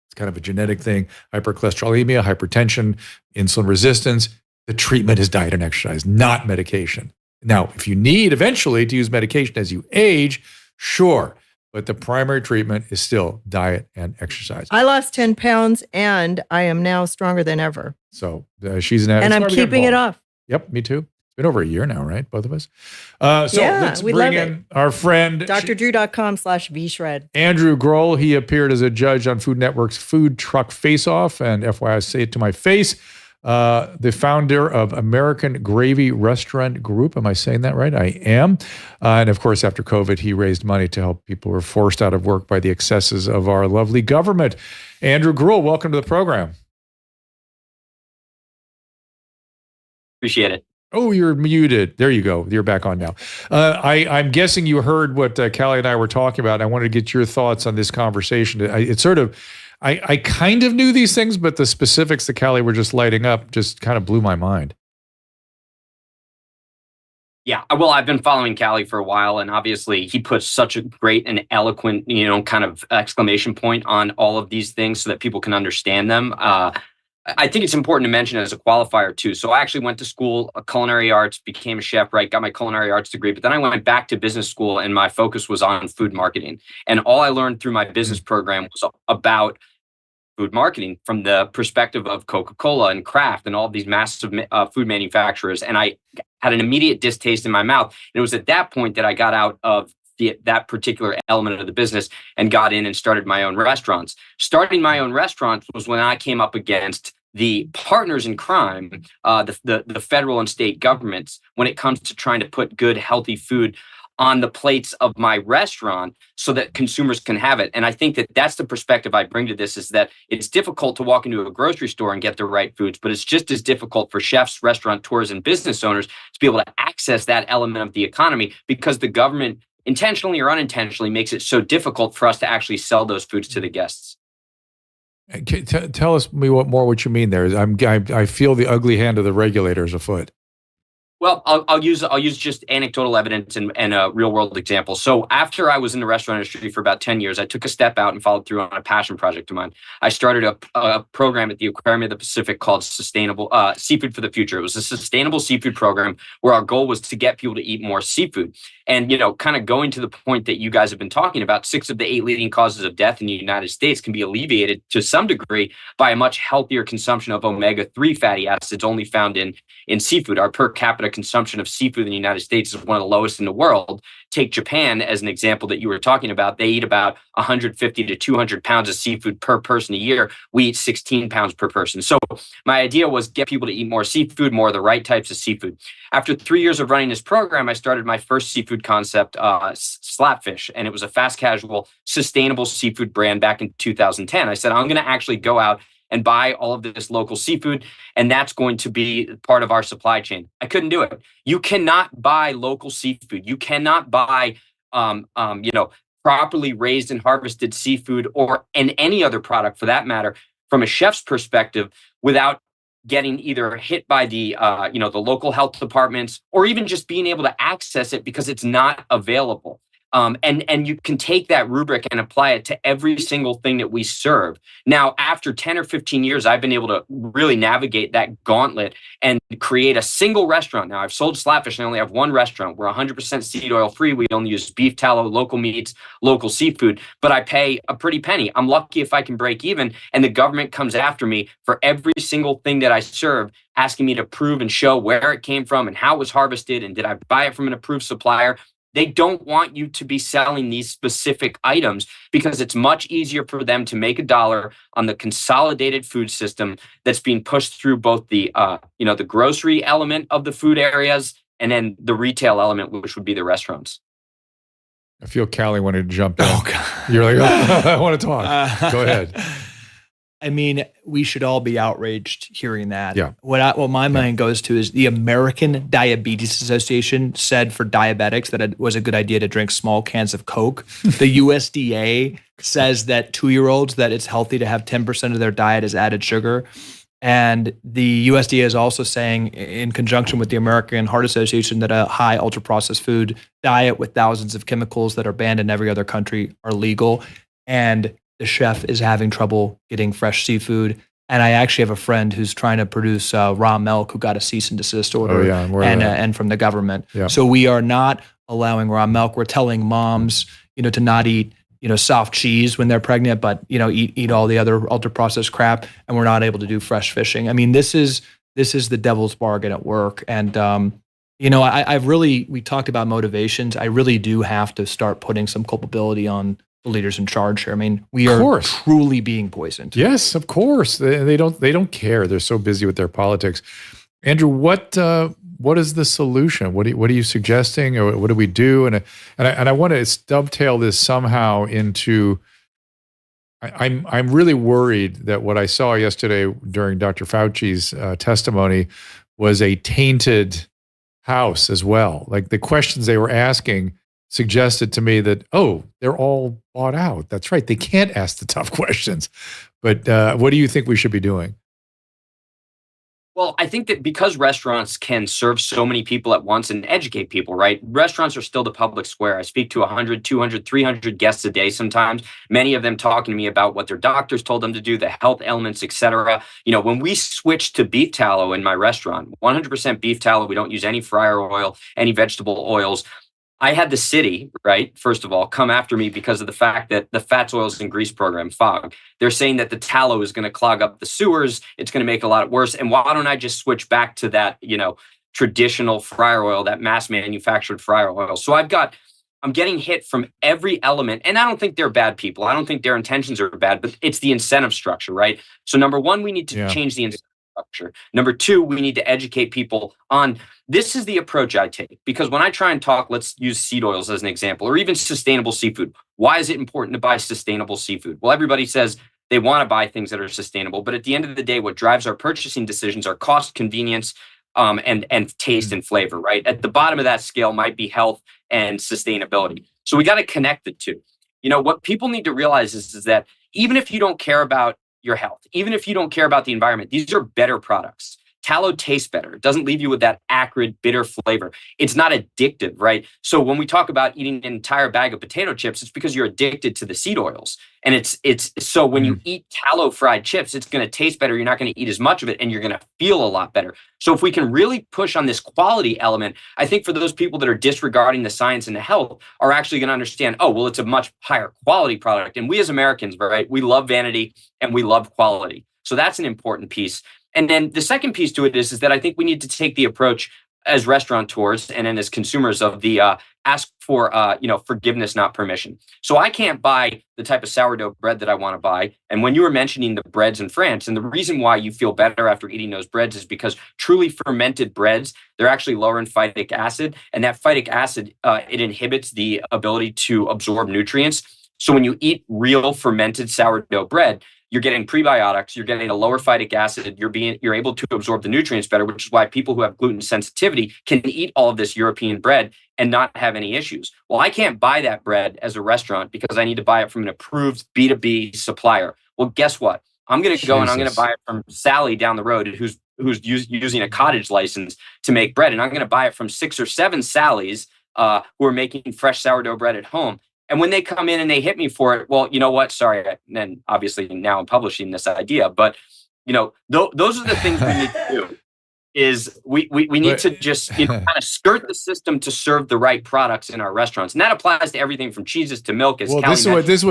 It's kind of a genetic thing, hypercholesterolemia, hypertension, insulin resistance. The treatment is diet and exercise, not medication. Now, if you need eventually to use medication as you age, sure. But the primary treatment is still diet and exercise. I lost 10 pounds and I am now stronger than ever. So she's now. And I'm keeping it off. Yep, me too. It's been over a year now, right? Both of us. Let's bring in our friend. drdrew.com/vshred. Andrew Gruel. He appeared as a judge on Food Network's Food Truck Face-Off. And FYI, I say it to my face. The founder of American Gravy Restaurant Group. Am I saying that right? I am. And of course, after COVID, he raised money to help people who were forced out of work by the excesses of our lovely government. Andrew Gruel, welcome to the program. Appreciate it. Oh, you're muted. There you go. You're back on now. I'm guessing you heard what Calley and I were talking about. I wanted to get your thoughts on this conversation. I kind of knew these things, but the specifics that Calley were just lighting up just kind of blew my mind. Yeah, well, I've been following Calley for a while, and obviously he puts such a great and eloquent, kind of exclamation point on all of these things so that people can understand them. I think it's important to mention as a qualifier too. So I actually went to school, culinary arts, became a chef, right? Got my culinary arts degree, but then I went back to business school and my focus was on food marketing. And all I learned through my business program was about food marketing from the perspective of Coca-Cola and Kraft and all these massive food manufacturers. And I had an immediate distaste in my mouth. And it was at that point that I got out of that particular element of the business and got in and started my own restaurants. Starting my own restaurants was when I came up against the partners in crime, the federal and state governments, when it comes to trying to put good, healthy food on the plates of my restaurant so that consumers can have it. And I think that that's the perspective I bring to this, is that it's difficult to walk into a grocery store and get the right foods, but it's just as difficult for chefs, restaurateurs, and business owners to be able to access that element of the economy because the government intentionally or unintentionally makes it so difficult for us to actually sell those foods to the guests. Tell us what you mean there. I feel the ugly hand of the regulators afoot. Well, I'll use just anecdotal evidence and a real world example. So after I was in the restaurant industry for about 10 years, I took a step out and followed through on a passion project of mine. I started a program at the Aquarium of the Pacific called Sustainable Seafood for the Future. It was a sustainable seafood program where our goal was to get people to eat more seafood. And, kind of going to the point that you guys have been talking about, 6 of the 8 leading causes of death in the United States can be alleviated to some degree by a much healthier consumption of omega-3 fatty acids only found in seafood. Our per capita consumption of seafood in the United States is one of the lowest in the world. Take Japan as an example that you were talking about. They eat about 150 to 200 pounds of seafood per person a year. We eat 16 pounds per person. So my idea was get people to eat more seafood, more of the right types of seafood. After 3 years of running this program, I started my first seafood concept, Slapfish, and it was a fast casual, sustainable seafood brand back in 2010. I said, I'm going to actually go out and buy all of this local seafood, and that's going to be part of our supply chain. I couldn't do it. You cannot buy local seafood. You cannot buy, properly raised and harvested seafood or any other product for that matter, from a chef's perspective, without getting either hit by the local health departments or even just being able to access it because it's not available. And you can take that rubric and apply it to every single thing that we serve. Now, after 10 or 15 years, I've been able to really navigate that gauntlet and create a single restaurant. Now, I've sold Slapfish and I only have one restaurant. We're 100% seed oil free. We only use beef tallow, local meats, local seafood, but I pay a pretty penny. I'm lucky if I can break even, and the government comes after me for every single thing that I serve, asking me to prove and show where it came from and how it was harvested and did I buy it from an approved supplier. They don't want you to be selling these specific items because it's much easier for them to make $1 on the consolidated food system that's being pushed through both the the grocery element of the food areas and then the retail element, which would be the restaurants. I feel Calley wanted to jump in. Oh, God. You're like, oh, I want to talk. Go ahead. I mean, we should all be outraged hearing that. Yeah. What my mind goes to is the American Diabetes Association said for diabetics that it was a good idea to drink small cans of Coke. The USDA says that 2-year-olds, that it's healthy to have 10% of their diet as added sugar. And the USDA is also saying, in conjunction with the American Heart Association, that a high ultra-processed food diet with thousands of chemicals that are banned in every other country are legal. And the chef is having trouble getting fresh seafood. And I actually have a friend who's trying to produce raw milk who got a cease and desist order and from the government. Yeah. So we are not allowing raw milk. We're telling moms, to not eat, soft cheese when they're pregnant, but, eat all the other ultra processed crap. And we're not able to do fresh fishing. I mean, this is the devil's bargain at work. And, we talked about motivations. I really do have to start putting some culpability on the leaders in charge here. I mean, we are truly being poisoned. Yes, of course. They don't care. They're so busy with their politics. Andrew, what is the solution? What are you suggesting, or what do we do? And I want to dovetail this somehow into. I'm really worried that what I saw yesterday during Dr. Fauci's testimony was a tainted house as well. Like the questions they were asking suggested to me that, they're all bought out. That's right. They can't ask the tough questions. But what do you think we should be doing? Well, I think that because restaurants can serve so many people at once and educate people, right? Restaurants are still the public square. I speak to 100, 200, 300 guests a day sometimes, many of them talking to me about what their doctors told them to do, the health elements, et cetera. When we switched to beef tallow in my restaurant, 100% beef tallow, we don't use any fryer oil, any vegetable oils. I had the city, right, first of all, come after me because of the fact that the fats, oils, and grease program, FOG, they're saying that the tallow is going to clog up the sewers. It's going to make a lot worse. And why don't I just switch back to that, traditional fryer oil, that mass manufactured fryer oil? So I'm getting hit from every element. And I don't think they're bad people. I don't think their intentions are bad, but it's the incentive structure, right? So number one, we need to change the incentive structure. Number two, we need to educate people on this is the approach I take. Because when I try and talk, let's use seed oils as an example, or even sustainable seafood. Why is it important to buy sustainable seafood? Well, everybody says they want to buy things that are sustainable. But at the end of the day, what drives our purchasing decisions are cost, convenience, and taste and flavor, right? At the bottom of that scale might be health and sustainability. So we got to connect the two. What people need to realize is that even if you don't care about your health, even if you don't care about the environment, these are better products. Tallow tastes better. It doesn't leave you with that acrid, bitter flavor. It's not addictive, right? So when we talk about eating an entire bag of potato chips, it's because you're addicted to the seed oils. And it's so when you eat tallow fried chips, it's going to taste better. You're not going to eat as much of it and you're going to feel a lot better. So if we can really push on this quality element, I think for those people that are disregarding the science and the health are actually going to understand, oh, well, it's a much higher quality product. And we as Americans, right, we love vanity and we love quality. So that's an important piece. And then the second piece to it is that I think we need to take the approach as restaurateurs and then as consumers of the ask for forgiveness, not permission. So I can't buy the type of sourdough bread that I want to buy. And when you were mentioning the breads in France, and the reason why you feel better after eating those breads is because truly fermented breads, they're actually lower in phytic acid. And that phytic acid, it inhibits the ability to absorb nutrients. So when you eat real fermented sourdough bread, you're getting prebiotics, you're getting a lower phytic acid, you're able to absorb the nutrients better, which is why people who have gluten sensitivity can eat all of this European bread and not have any issues. Well, I can't buy that bread as a restaurant because I need to buy it from an approved B2B supplier. Well, guess what? I'm going to go and I'm going to buy it from Sally down the road who's using a cottage license to make bread. And I'm going to buy it from 6 or 7 Sallys who are making fresh sourdough bread at home. And when they come in and they hit me for it, well, you know what? Sorry. And obviously now I'm publishing this idea, but those are the things we need to do. Is we need to just kind of skirt the system to serve the right products in our restaurants, and that applies to everything from cheeses to milk. This is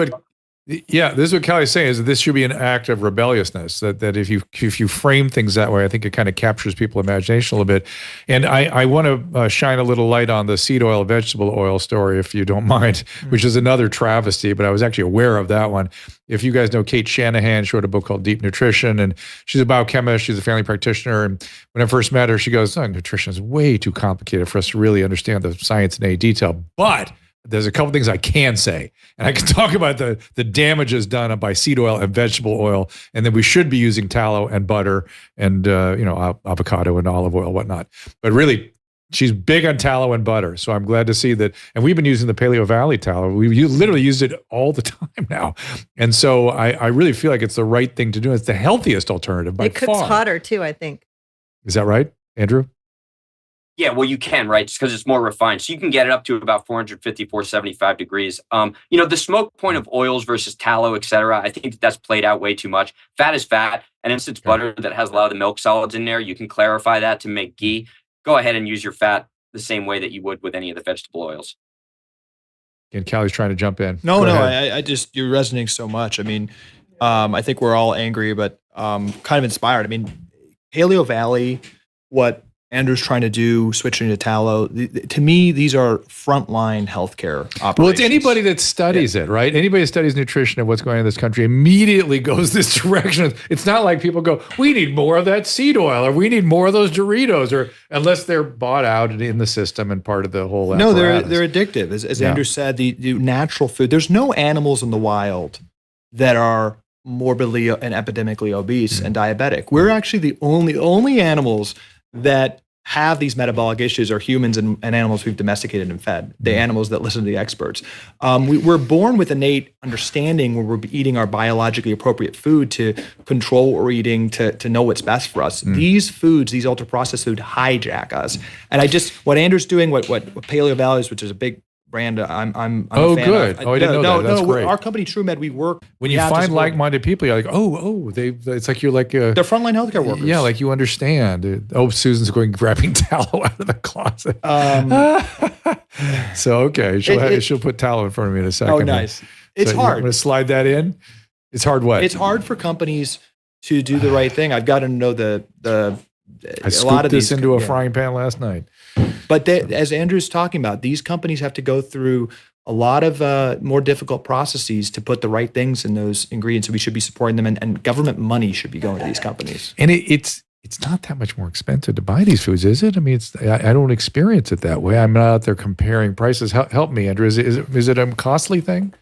what Calley is saying is that this should be an act of rebelliousness. That if you frame things that way, I think it kind of captures people's imagination a little bit. And I want to shine a little light on the seed oil, vegetable oil story, if you don't mind, which is another travesty. But I was actually aware of that one. If you guys know Kate Shanahan, she wrote a book called Deep Nutrition, and she's a biochemist. She's a family practitioner. And when I first met her, she goes, "Oh, nutrition is way too complicated for us to really understand the science in any detail." But there's a couple things I can say, and I can talk about the damages done by seed oil and vegetable oil, and then we should be using tallow and butter and avocado and olive oil, whatnot. But really, she's big on tallow and butter, so I'm glad to see that. And we've been using the Paleo Valley tallow. We literally used it all the time now, and so I really feel like it's the right thing to do. It's the healthiest alternative by far. It cooks hotter too, I think. Is that right, Andrew? Yeah, well, you can, right? Just because it's more refined. So you can get it up to about 450, 475 degrees. The smoke point of oils versus tallow, et cetera, I think that's played out way too much. Fat is fat. And since it's butter that has a lot of the milk solids in there, you can clarify that to make ghee. Go ahead and use your fat the same way that you would with any of the vegetable oils. And Calley's trying to jump in. I just, you're resonating so much. I mean, I think we're all angry, but kind of inspired. I mean, Paleo Valley, what Andrew's trying to do, switching to tallow. To me, these are frontline healthcare operations. Well, it's anybody that studies it, right? Anybody that studies nutrition and what's going on in this country immediately goes this direction. It's not like people go, we need more of that seed oil, or we need more of those Doritos, or unless they're bought out and in the system and part of the whole apparatus. No, they're addictive. As Andrew said, the natural food. There's no animals in the wild that are morbidly and epidemically obese and diabetic. We're actually the only animals that have these metabolic issues are humans and animals we've domesticated and fed, the animals that listen to the experts. We're born with innate understanding where we're eating our biologically appropriate food to control what we're eating, to know what's best for us. These foods, these ultra-processed food, hijack us. And what Andrew's doing, what Paleo Values, which is a big brand I'm a fan good. of. I didn't know that. That's great. Our company, TrueMed, we work. When you find like-minded people, you're like, it's like you're like they're frontline healthcare workers. Yeah, like you understand. Susan's grabbing tallow out of the closet. So okay, she'll put tallow in front of me in a second. Oh, nice. It's hard. I'm going to slide that in. It's hard. What? It's hard for companies to do the right thing. I've got to know I scooped this into a frying pan last night. But as Andrew's talking about, these companies have to go through a lot of more difficult processes to put the right things in those ingredients. So we should be supporting them, and government money should be going to these companies. And it's not that much more expensive to buy these foods, is it? I mean, I don't experience it that way. I'm not out there comparing prices. Help me, Andrew. Is it a costly thing?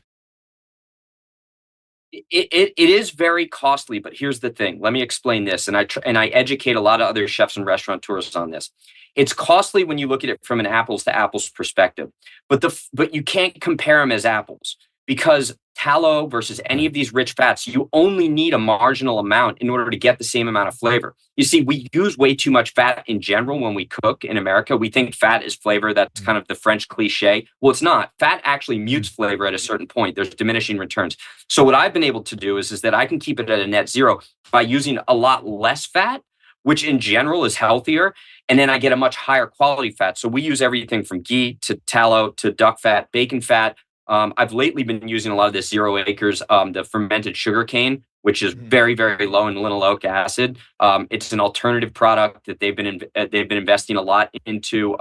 It is very costly, but here's the thing. Let me explain this, and I educate a lot of other chefs and restaurateurs on this. It's costly when you look at it from an apples to apples perspective, but you can't compare them as apples, because tallow versus any of these rich fats, you only need a marginal amount in order to get the same amount of flavor. You see, we use way too much fat in general when we cook in America. We think fat is flavor. That's kind of the French cliche. Well, it's not. Fat actually mutes flavor at a certain point. There's diminishing returns. So what I've been able to do is that I can keep it at a net zero by using a lot less fat, which in general is healthier. And then I get a much higher quality fat. So we use everything from ghee to tallow to duck fat, bacon fat. I've lately been using a lot of this 0 acres, the fermented sugar cane, which is very, very low in linoleic acid. It's an alternative product that they've been investing a lot into.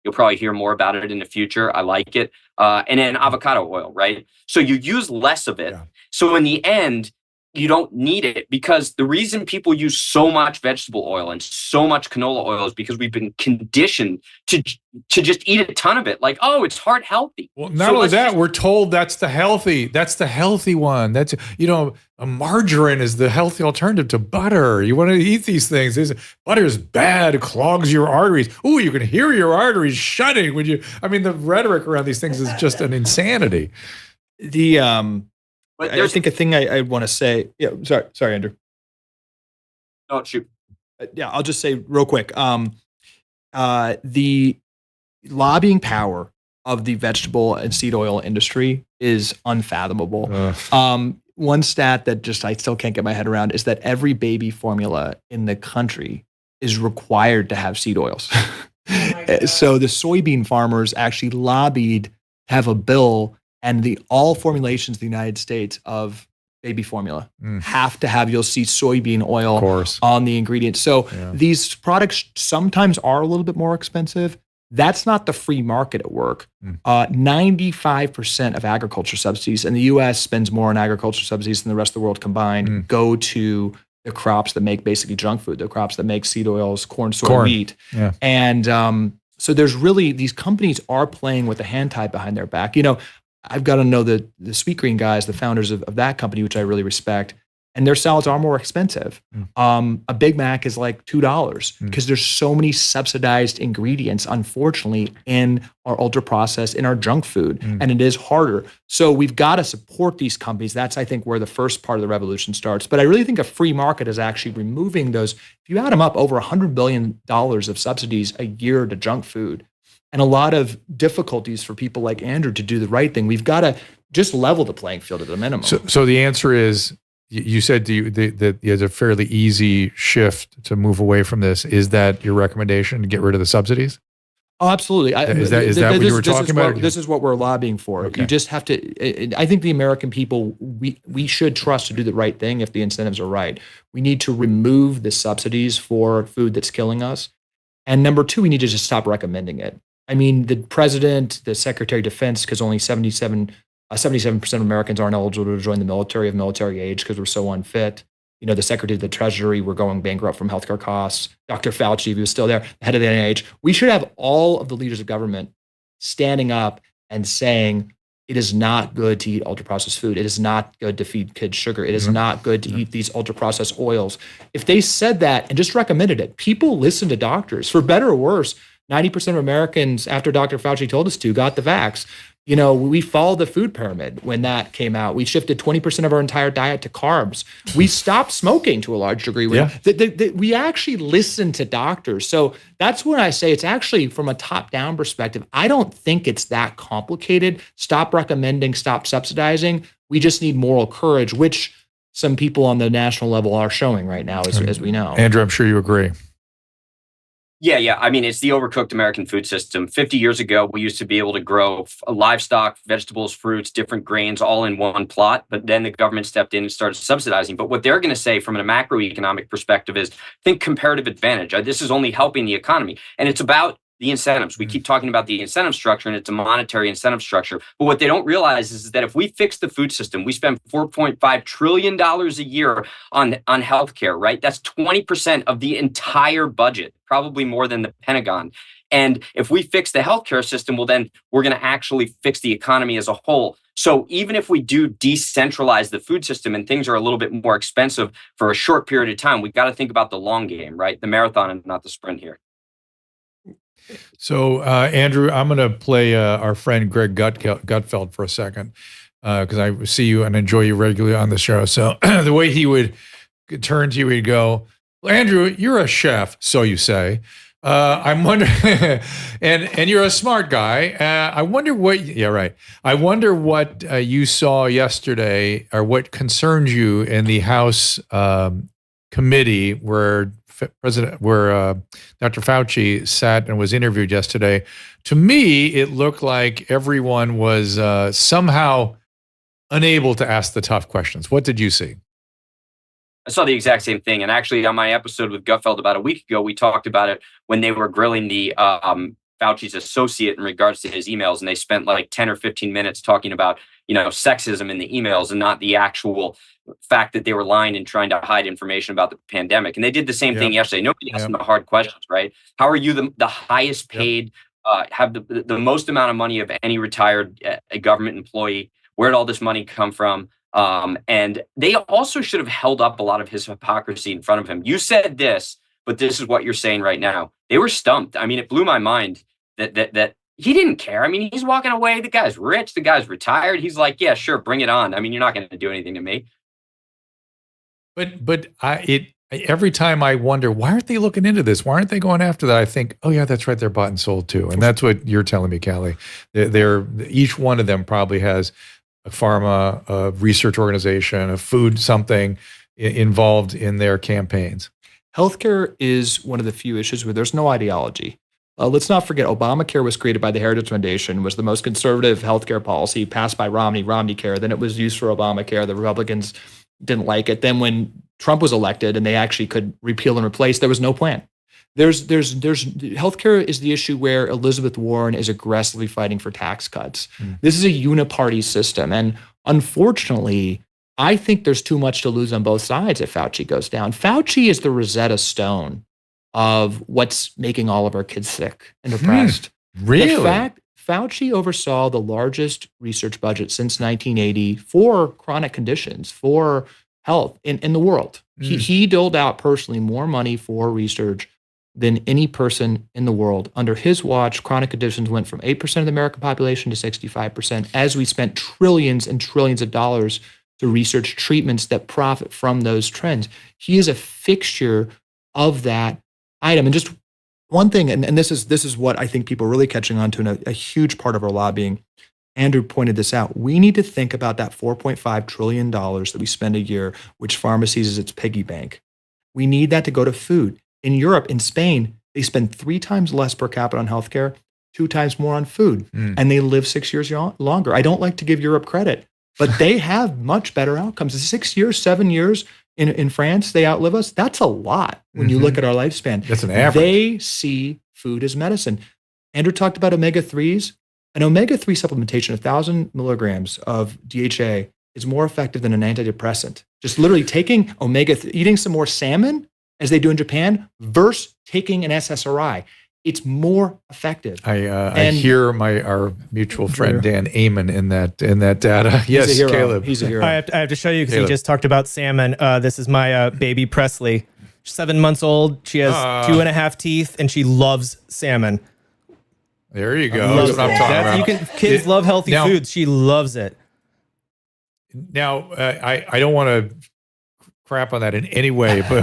You'll probably hear more about it in the future. I like it. And then avocado oil, right? So you use less of it. Yeah. So in the end, you don't need it, because the reason people use so much vegetable oil and so much canola oil is because we've been conditioned to just eat a ton of it. Like, oh, it's heart healthy. Well, not only that, we're told that's the healthy one. That's, a margarine is the healthy alternative to butter. You want to eat these things. Butter is bad. It clogs your arteries. Oh, you can hear your arteries shutting when the rhetoric around these things is just an insanity. I think a thing I want to say. Yeah, sorry, Andrew. Oh, shoot. Yeah, I'll just say real quick. The lobbying power of the vegetable and seed oil industry is unfathomable. One stat that I still can't get my head around is that every baby formula in the country is required to have seed oils. So the soybean farmers actually lobbied to have a bill, and all formulations in the United States of baby formula have to have, you'll see soybean oil on the ingredients. So these products sometimes are a little bit more expensive. That's not the free market at work. 95% of agriculture subsidies, and the US spends more on agriculture subsidies than the rest of the world combined, go to the crops that make basically junk food, the crops that make seed oils, corn, soy, wheat. Yeah. And so there's really, these companies are playing with a hand tied behind their back. I've got to know the Sweet Green guys, the founders of that company, which I really respect, and their salads are more expensive. A Big Mac is like $2 because there's so many subsidized ingredients, unfortunately, in our ultra processed, in our junk food, and it is harder. So we've got to support these companies. That's, I think, where the first part of the revolution starts. But I really think a free market is actually removing those. If you add them up, over $100 billion of subsidies a year to junk food, and a lot of difficulties for people like Andrew to do the right thing. We've got to just level the playing field at a minimum. So the answer is, you said that there's a fairly easy shift to move away from this. Is that your recommendation, to get rid of the subsidies? Oh, absolutely. Is that what you were talking about? This is what we're lobbying for. Okay. You just have to, I think the American people, we should trust to do the right thing if the incentives are right. We need to remove the subsidies for food that's killing us. And number two, we need to just stop recommending it. I mean, the president, the secretary of defense, because only 77% of Americans aren't eligible to join the military of military age because we're so unfit. The secretary of the treasury, we're going bankrupt from healthcare costs. Dr. Fauci, who was still there, the head of the NIH. We should have all of the leaders of government standing up and saying, it is not good to eat ultra-processed food. It is not good to feed kids sugar. It is not good to eat these ultra-processed oils. If they said that and just recommended it, people listen to doctors. For better or worse, 90% of Americans, after Dr. Fauci told us to, got the vax. We followed the food pyramid when that came out. We shifted 20% of our entire diet to carbs. We stopped smoking to a large degree. We actually listened to doctors. So that's when I say it's actually from a top-down perspective. I don't think it's that complicated. Stop recommending, stop subsidizing. We just need moral courage, which some people on the national level are showing right now, as we know. Andrew, I'm sure you agree. Yeah. I mean, it's the overcooked American food system. 50 years ago, we used to be able to grow livestock, vegetables, fruits, different grains, all in one plot. But then the government stepped in and started subsidizing. But what they're going to say from a macroeconomic perspective is think comparative advantage. This is only helping the economy. And it's about the incentives. We keep talking about the incentive structure, and it's a monetary incentive structure. But what they don't realize is that if we fix the food system, we spend $4.5 trillion a year on healthcare, right? That's 20% of the entire budget, probably more than the Pentagon. And if we fix the healthcare system, well, then we're going to actually fix the economy as a whole. So even if we do decentralize the food system and things are a little bit more expensive for a short period of time, we got to think about the long game, right? The marathon and not the sprint here. So, Andrew, I'm going to play our friend Greg Gutfeld for a second because I see you and enjoy you regularly on the show. So the way he would turn to you, he'd go, well, Andrew, you're a chef, so you say. I'm wondering, and you're a smart guy. I wonder what, I wonder what you saw yesterday or what concerns you in the House committee where Dr. Fauci sat and was interviewed yesterday. To me, it looked like everyone was somehow unable to ask the tough questions. What did you see? I saw the exact same thing. And actually on my episode with Gutfeld about a week ago, we talked about it when they were grilling the Fauci's associate in regards to his emails. And they spent like 10 or 15 minutes talking about, sexism in the emails and not the actual fact that they were lying and trying to hide information about the pandemic. And they did the same thing yesterday. Nobody asked them the hard questions, right? How are you the highest paid, have the most amount of money of any retired government employee? Where did all this money come from? And they also should have held up a lot of his hypocrisy in front of him. You said this, but this is what you're saying right now. They were stumped. I mean, it blew my mind that he didn't care. I mean, he's walking away. The guy's rich. The guy's retired. He's like, yeah, sure, bring it on. I mean, you're not going to do anything to me. But every time I wonder, why aren't they looking into this? Why aren't they going after that? I think, oh yeah, that's right. They're bought and sold too. And that's what you're telling me, Calley. They're each one of them probably has a pharma, a research organization, a food something involved in their campaigns. Healthcare is one of the few issues where there's no ideology. Let's not forget, Obamacare was created by the Heritage Foundation, was the most conservative healthcare policy passed by Romney Care. Then it was used for Obamacare. The Republicans didn't like it. Then when Trump was elected and they actually could repeal and replace, there was no plan. There's healthcare is the issue where Elizabeth Warren is aggressively fighting for tax cuts. This is a uniparty system. And unfortunately, I think there's too much to lose on both sides if Fauci goes down. Fauci is the Rosetta Stone of what's making all of our kids sick and depressed. Really? The fact Fauci oversaw the largest research budget since 1980 for chronic conditions, for health in the world. He doled out personally more money for research than any person in the world. Under his watch, chronic conditions went from 8% of the American population to 65%, as we spent trillions and trillions of dollars to research treatments that profit from those trends. He is a fixture of that item. And just one thing, and this is what I think people are really catching on to in a huge part of our lobbying. Andrew pointed this out. We need to think about that $4.5 trillion that we spend a year, which Pharma sees as its piggy bank. We need that to go to food. In Europe, in Spain, they spend 3 times less per capita on healthcare, 2 times more on food, and they live 6 years longer. I don't like to give Europe credit, but they have much better outcomes. 6 years, 7 years in France, they outlive us. That's a lot when you look at our lifespan. That's an average. They see food as medicine. Andrew talked about omega-3s. An omega-3 supplementation, 1,000 milligrams of DHA, is more effective than an antidepressant. Just literally taking eating some more salmon, as they do in Japan, versus taking an SSRI. it's more effective. I hear our mutual friend Dan Amon in that data. Yes, He's a hero. Caleb. He's a hero. I have to show you because he just talked about salmon. This is my baby Presley. She's 7 months old. She has 2.5 teeth, and she loves salmon. There you go. That's what I'm talking about. Kids love healthy foods. She loves it. Now, I don't want to crap on that in any way, but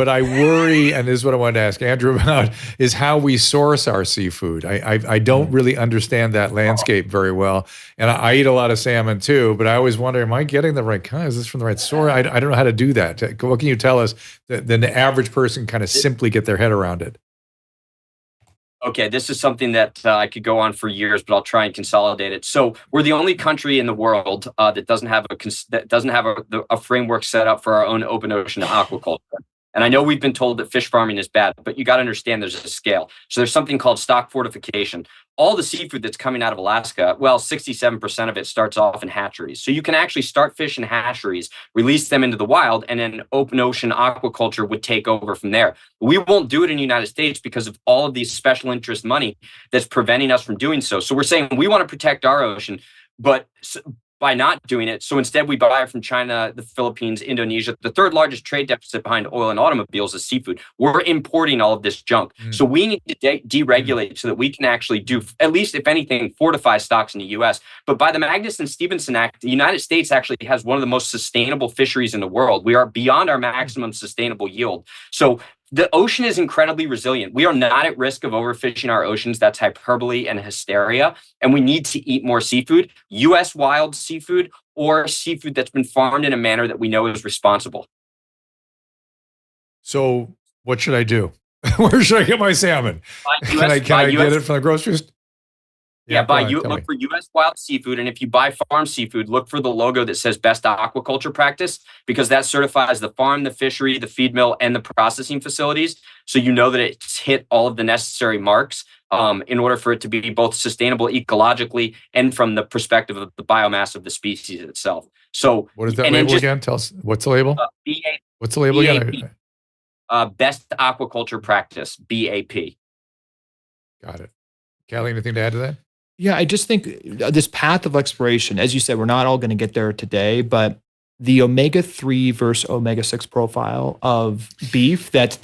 I worry, and this is what I wanted to ask Andrew about, is how we source our seafood. I don't really understand that landscape very well, and I eat a lot of salmon too, but I always wonder, am I getting the right kind? Is this from the right source? I don't know how to do that. What can you tell us that the average person kind of simply get their head around it? Okay, this is something that I could go on for years, but I'll try and consolidate it. So we're the only country in the world that doesn't have a framework set up for our own open ocean aquaculture. And I know we've been told that fish farming is bad, but you got to understand there's a scale. So there's something called stock fortification. All the seafood that's coming out of Alaska, well, 67% of it starts off in hatcheries. So you can actually start fish in hatcheries, release them into the wild, and then open ocean aquaculture would take over from there. We won't do it in the United States because of all of these special interest money that's preventing us from doing so. So we're saying we want to protect our ocean, but by not doing it. So instead we buy it from China, the Philippines, Indonesia. The third largest trade deficit behind oil and automobiles is seafood. We're importing all of this junk. So we need to deregulate so that we can actually do, at least if anything, fortify stocks in the US. But by the Magnuson-Stevenson Act, the United States actually has one of the most sustainable fisheries in the world. We are beyond our maximum sustainable yield. So the ocean is incredibly resilient. We are not at risk of overfishing our oceans. That's hyperbole and hysteria. And we need to eat more seafood, U.S. wild seafood, or seafood that's been farmed in a manner that we know is responsible. So what should I do? Where should I get my salmon? Can I get it from the grocery store? Yeah, look for U.S. wild seafood. And if you buy farm seafood, look for the logo that says best aquaculture practice, because that certifies the farm, the fishery, the feed mill, and the processing facilities. So you know that it's hit all of the necessary marks in order for it to be both sustainable ecologically and from the perspective of the biomass of the species itself. So what is that label again? Tell us, what's the label? What's the label again? Best aquaculture practice, BAP. Got it. Calley, anything to add to that? Yeah, I just think this path of exploration, as you said, we're not all going to get there today, but the omega-3 versus omega-6 profile of beef, that's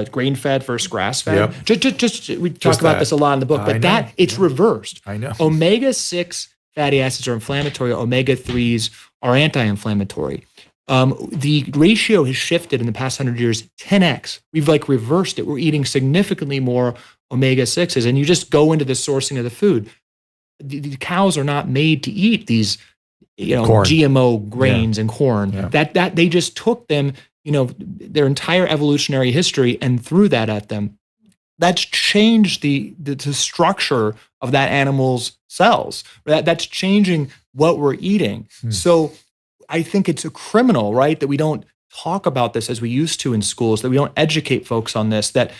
grain-fed versus grass-fed. Yep. We talk about this a lot in the book, but it's reversed. I know. Omega-6 fatty acids are inflammatory. Omega-3s are anti-inflammatory. The ratio has shifted in the past 100 years 10x. We've reversed it. We're eating significantly more omega-6s, and you just go into the sourcing of the food. The cows are not made to eat these, corn. GMO grains and corn. Yeah. That they just took them, their entire evolutionary history and threw that at them. That's changed the structure of that animal's cells. That's changing what we're eating. So I think it's a criminal, right, that we don't talk about this as we used to in schools, that we don't educate folks on this, that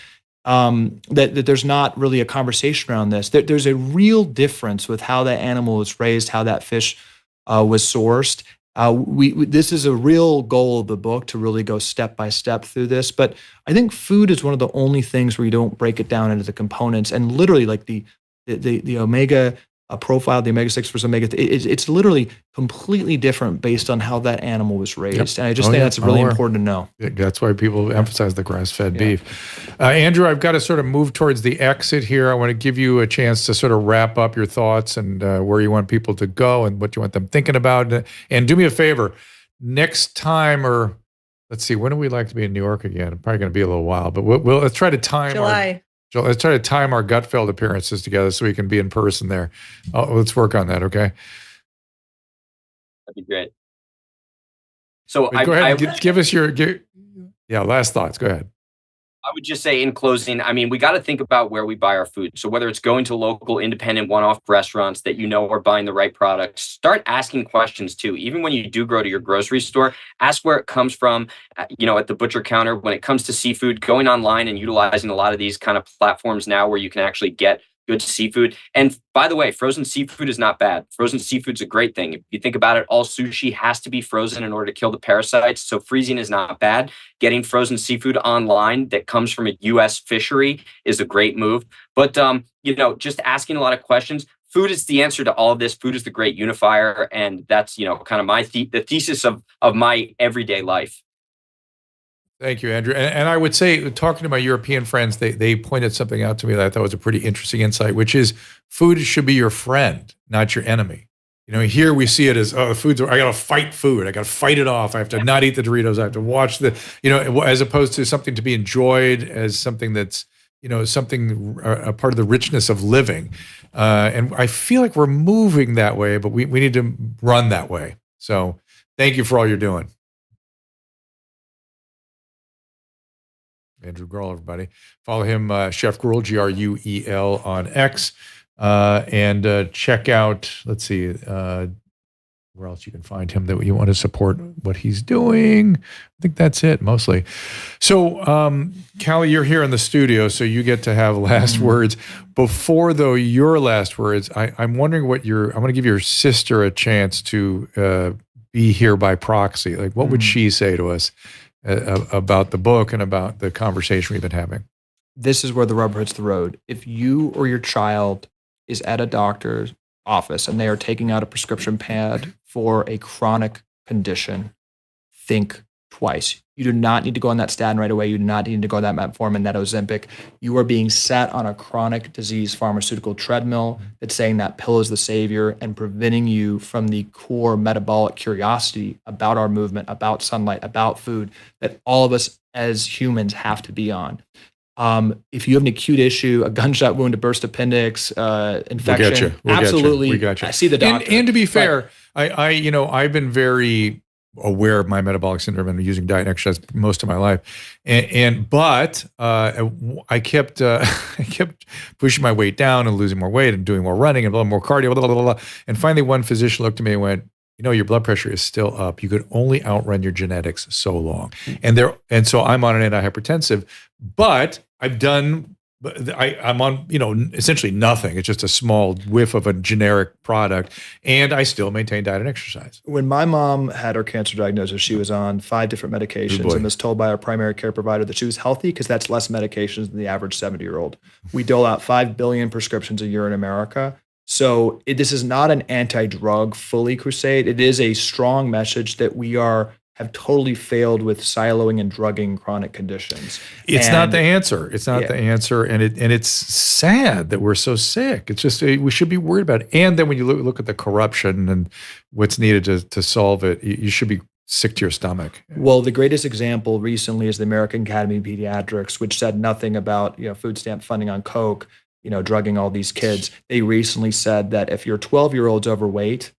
there's not really a conversation around this. There's a real difference with how that animal was raised, how that fish was sourced. This is a real goal of the book, to really go step by step through this. But I think food is one of the only things where you don't break it down into the components, and literally the omega profile, the omega-6 versus omega-3, it's literally completely different based on how that animal was raised. Yep. And I just think that's really important to know. That's why people emphasize the grass-fed beef. Andrew, I've got to sort of move towards the exit here. I want to give you a chance to sort of wrap up your thoughts and where you want people to go and what you want them thinking about. And do me a favor, next time, or let's see, when do we like to be in New York again? Probably going to be a little while, but let's try to time July. Let's try to time our Gutfeld appearances together so we can be in person there. Let's work on that, okay? That'd be great. So go ahead, give us your last thoughts. Go ahead. I would just say in closing, we got to think about where we buy our food. So whether it's going to local independent one-off restaurants that are buying the right products, start asking questions too. Even when you do go to your grocery store, ask where it comes from, at the butcher counter. When it comes to seafood, going online and utilizing a lot of these kind of platforms now where you can actually get good seafood. And by the way, frozen seafood is not bad. Frozen seafood's a great thing. If you think about it, all sushi has to be frozen in order to kill the parasites. So freezing is not bad. Getting frozen seafood online that comes from a US fishery is a great move. But, just asking a lot of questions. Food is the answer to all of this. Food is the great unifier. And that's, kind of the thesis of my everyday life. Thank you, Andrew. And I would say, talking to my European friends, they pointed something out to me that I thought was a pretty interesting insight, which is food should be your friend, not your enemy. Here we see it as, I got to fight food. I got to fight it off. I have to not eat the Doritos. I have to watch as opposed to something to be enjoyed as something that's, a part of the richness of living. And I feel like we're moving that way, but we need to run that way. So thank you for all you're doing. Andrew Gruel, everybody. Follow him, Chef Gruel, Gruel on X. And check out, let's see, where else you can find him that you want to support what he's doing. I think that's it, mostly. So, Calley, you're here in the studio, so you get to have last words. Before, though, your last words, I'm wondering I'm going to give your sister a chance to be here by proxy. Like, what would she say to us about the book and about the conversation we've been having? This is where the rubber hits the road. If you or your child is at a doctor's office and they are taking out a prescription pad for a chronic condition, think twice. You do not need to go on that statin right away. You do not need to go on that metformin, that Ozempic. You are being set on a chronic disease pharmaceutical treadmill that's saying that pill is the savior and preventing you from the core metabolic curiosity about our movement, about sunlight, about food that all of us as humans have to be on. If you have an acute issue, a gunshot wound, a burst appendix, infection, absolutely, we got you. I see the doctor. And to be fair, I've been very aware of my metabolic syndrome and using diet and exercise most of my life, but I kept pushing my weight down and losing more weight and doing more running and more cardio, blah, blah, blah, blah. And finally, one physician looked at me and went, your blood pressure is still up. You could only outrun your genetics so long. And so I'm on an antihypertensive, but I'm on, essentially nothing. It's just a small whiff of a generic product. And I still maintain diet and exercise. When my mom had her cancer diagnosis, she was on 5 different medications and was told by our primary care provider that she was healthy because that's less medications than the average 70-year-old. We dole out 5 billion prescriptions a year in America. So this is not an anti-drug fully crusade. It is a strong message that we have totally failed with siloing and drugging chronic conditions. It's not the answer. It's not the answer. And it's sad that we're so sick. It's just, we should be worried about it. And then when you look at the corruption and what's needed to solve it, you should be sick to your stomach. Well, the greatest example recently is the American Academy of Pediatrics, which said nothing about food stamp funding on Coke, drugging all these kids. They recently said that if your 12-year-old's overweight,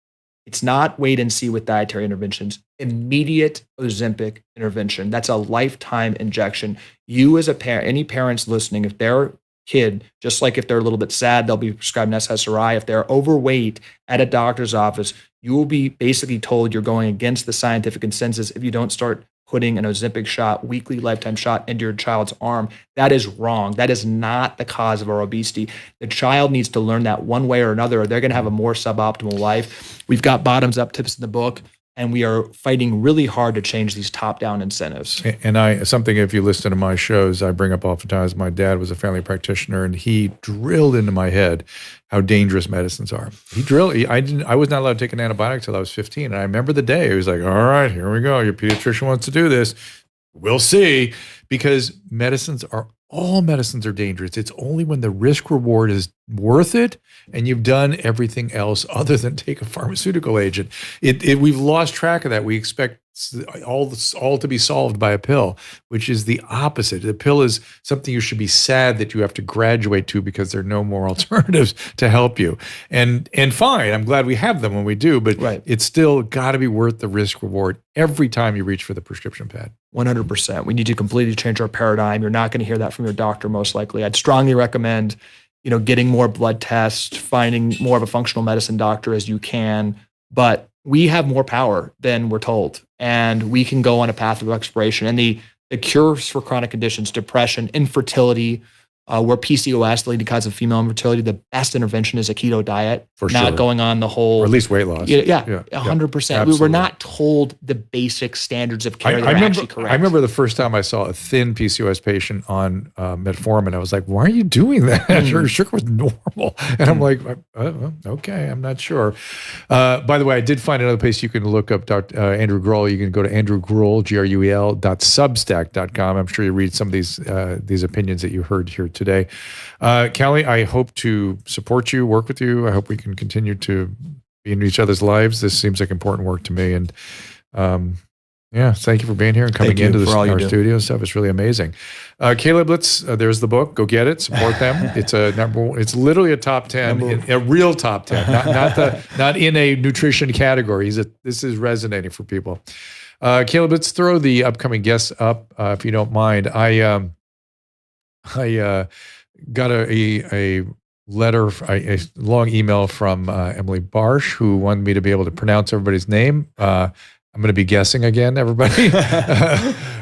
it's not wait and see with dietary interventions. Immediate Ozempic intervention. That's a lifetime injection. You as a parent, any parents listening, if their kid, just like if they're a little bit sad, they'll be prescribed an SSRI. If they're overweight at a doctor's office, you will be basically told you're going against the scientific consensus if you don't start putting an Ozempic shot, weekly lifetime shot into your child's arm. That is wrong. That is not the cause of our obesity. The child needs to learn that one way or another, or they're going to have a more suboptimal life. We've got bottoms up tips in the book, and we are fighting really hard to change these top-down incentives. And something, if you listen to my shows, I bring up oftentimes, my dad was a family practitioner, and he drilled into my head how dangerous medicines are. I was not allowed to take an antibiotic until I was 15. And I remember the day, he was like, all right, here we go. Your pediatrician wants to do this. We'll see. Because all medicines are dangerous. It's only when the risk reward is worth it and you've done everything else other than take a pharmaceutical agent. We've lost track of that. We expect all to be solved by a pill, which is the opposite. The pill is something you should be sad that you have to graduate to because there are no more alternatives to help you. And fine, I'm glad we have them when we do, but it's still got to be worth the risk reward every time you reach for the prescription pad. 100%. We need to completely change our paradigm. You're not going to hear that from your doctor, most likely. I'd strongly recommend, getting more blood tests, finding more of a functional medicine doctor as you can. But we have more power than we're told, and we can go on a path of exploration. And the cures for chronic conditions, depression, infertility, where PCOS, the leading cause of female infertility, the best intervention is a keto diet. For not sure. going on the whole, Or at least weight loss. Yeah, 100%. We were not told the basic standards of care that are actually correct. I remember the first time I saw a thin PCOS patient on metformin. I was like, "Why are you doing that? Your sugar was normal." And I'm like, "Okay, I'm not sure." By the way, I did find another place you can look up Dr. Andrew Gruel. You can go to Andrew Gruel, Gruel.substack.com. I'm sure you read some of these opinions that you heard here today. Calley, I hope to support you, work with you. I hope we can continue to be in each other's lives. This seems like important work to me. And thank you for being here and coming into our studio and stuff. It's really amazing. Caleb, there's the book. Go get it. Support them. It's it's literally a top 10, a real top 10, not in a nutrition category. This is resonating for people. Caleb, let's throw the upcoming guests up, if you don't mind. I got a letter, a long email from Emily Barsh, who wanted me to be able to pronounce everybody's name. I'm going to be guessing again, everybody.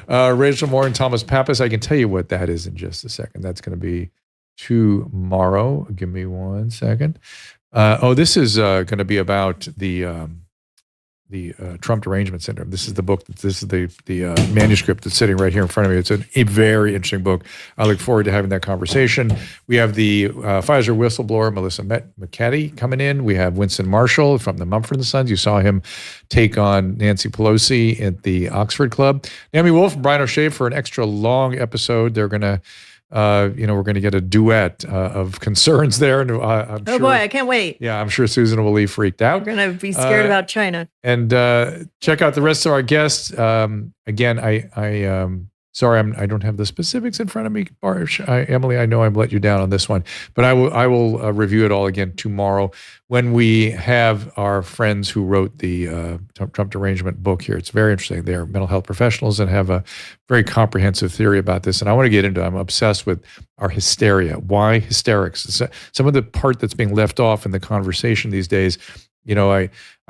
Rachel Moore and Thomas Pappas. I can tell you what that is in just a second. That's going to be tomorrow. Give me 1 second. This is going to be about the Trump derangement syndrome. This is the book. This is the manuscript that's sitting right here in front of me. It's a very interesting book. I look forward to having that conversation. We have the Pfizer whistleblower, Melissa McCarthy, coming in. We have Winston Marshall from the Mumford & Sons. You saw him take on Nancy Pelosi at the Oxford Club. Naomi Wolf and Brian O'Shea for an extra long episode. They're going to we're going to get a duet of concerns there. And I'm sure, boy, I can't wait. Yeah, I'm sure Susan will be freaked out. We're going to be scared about China. And check out the rest of our guests. Again, sorry, I don't have the specifics in front of me. Emily, I know I've let you down on this one, but I will review it all again tomorrow when we have our friends who wrote the Trump derangement book here. It's very interesting. They're mental health professionals and have a very comprehensive theory about this. And I want to get into it. I'm obsessed with our hysteria. Why hysterics? Some of the part that's being left off in the conversation these days.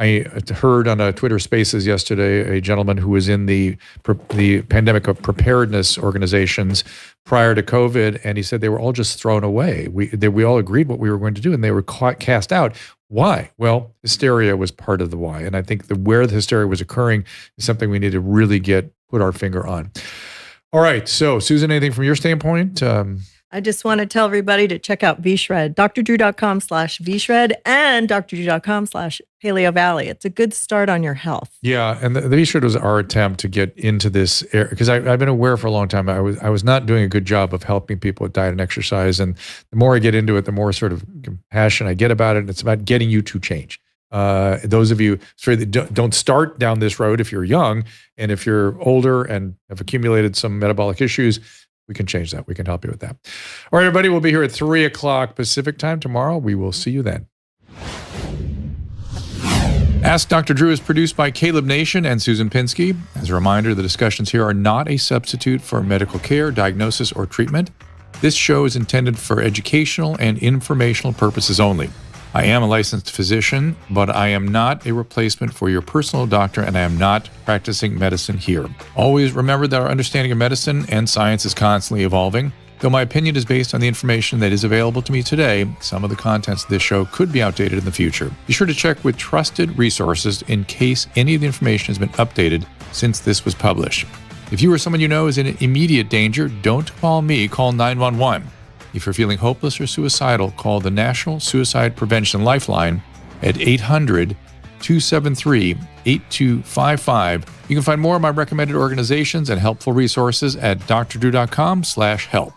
I heard on a Twitter Spaces yesterday a gentleman who was in the pandemic of preparedness organizations prior to COVID, and he said they were all just thrown away. We all agreed what we were going to do, and they were cast out. Why? Well, hysteria was part of the why, and I think where the hysteria was occurring is something we need to really put our finger on. All right, so Susan, anything from your standpoint? I just want to tell everybody to check out VShred, drdrew.com/VShred and drdrew.com/PaleoValley. It's a good start on your health. Yeah, and the VShred was our attempt to get into this area because I've been aware for a long time I was not doing a good job of helping people with diet and exercise, and the more I get into it, the more sort of compassion I get about it. And it's about getting you to change. Those of you don't start down this road if you're young, and if you're older and have accumulated some metabolic issues, we can change that. We can help you with that. All right, everybody, we'll be here at 3:00 Pacific time tomorrow. We will see you then. Ask Dr. Drew is produced by Caleb Nation and Susan Pinsky. As a reminder, the discussions here are not a substitute for medical care, diagnosis, or treatment. This show is intended for educational and informational purposes only. I am a licensed physician, but I am not a replacement for your personal doctor, and I am not practicing medicine here. Always remember that our understanding of medicine and science is constantly evolving. Though my opinion is based on the information that is available to me today, some of the contents of this show could be outdated in the future. Be sure to check with trusted resources in case any of the information has been updated since this was published. If you or someone you know is in immediate danger, don't call me, call 911. If you're feeling hopeless or suicidal, call the National Suicide Prevention Lifeline at 800-273-8255. You can find more of my recommended organizations and helpful resources at drdrew.com/help.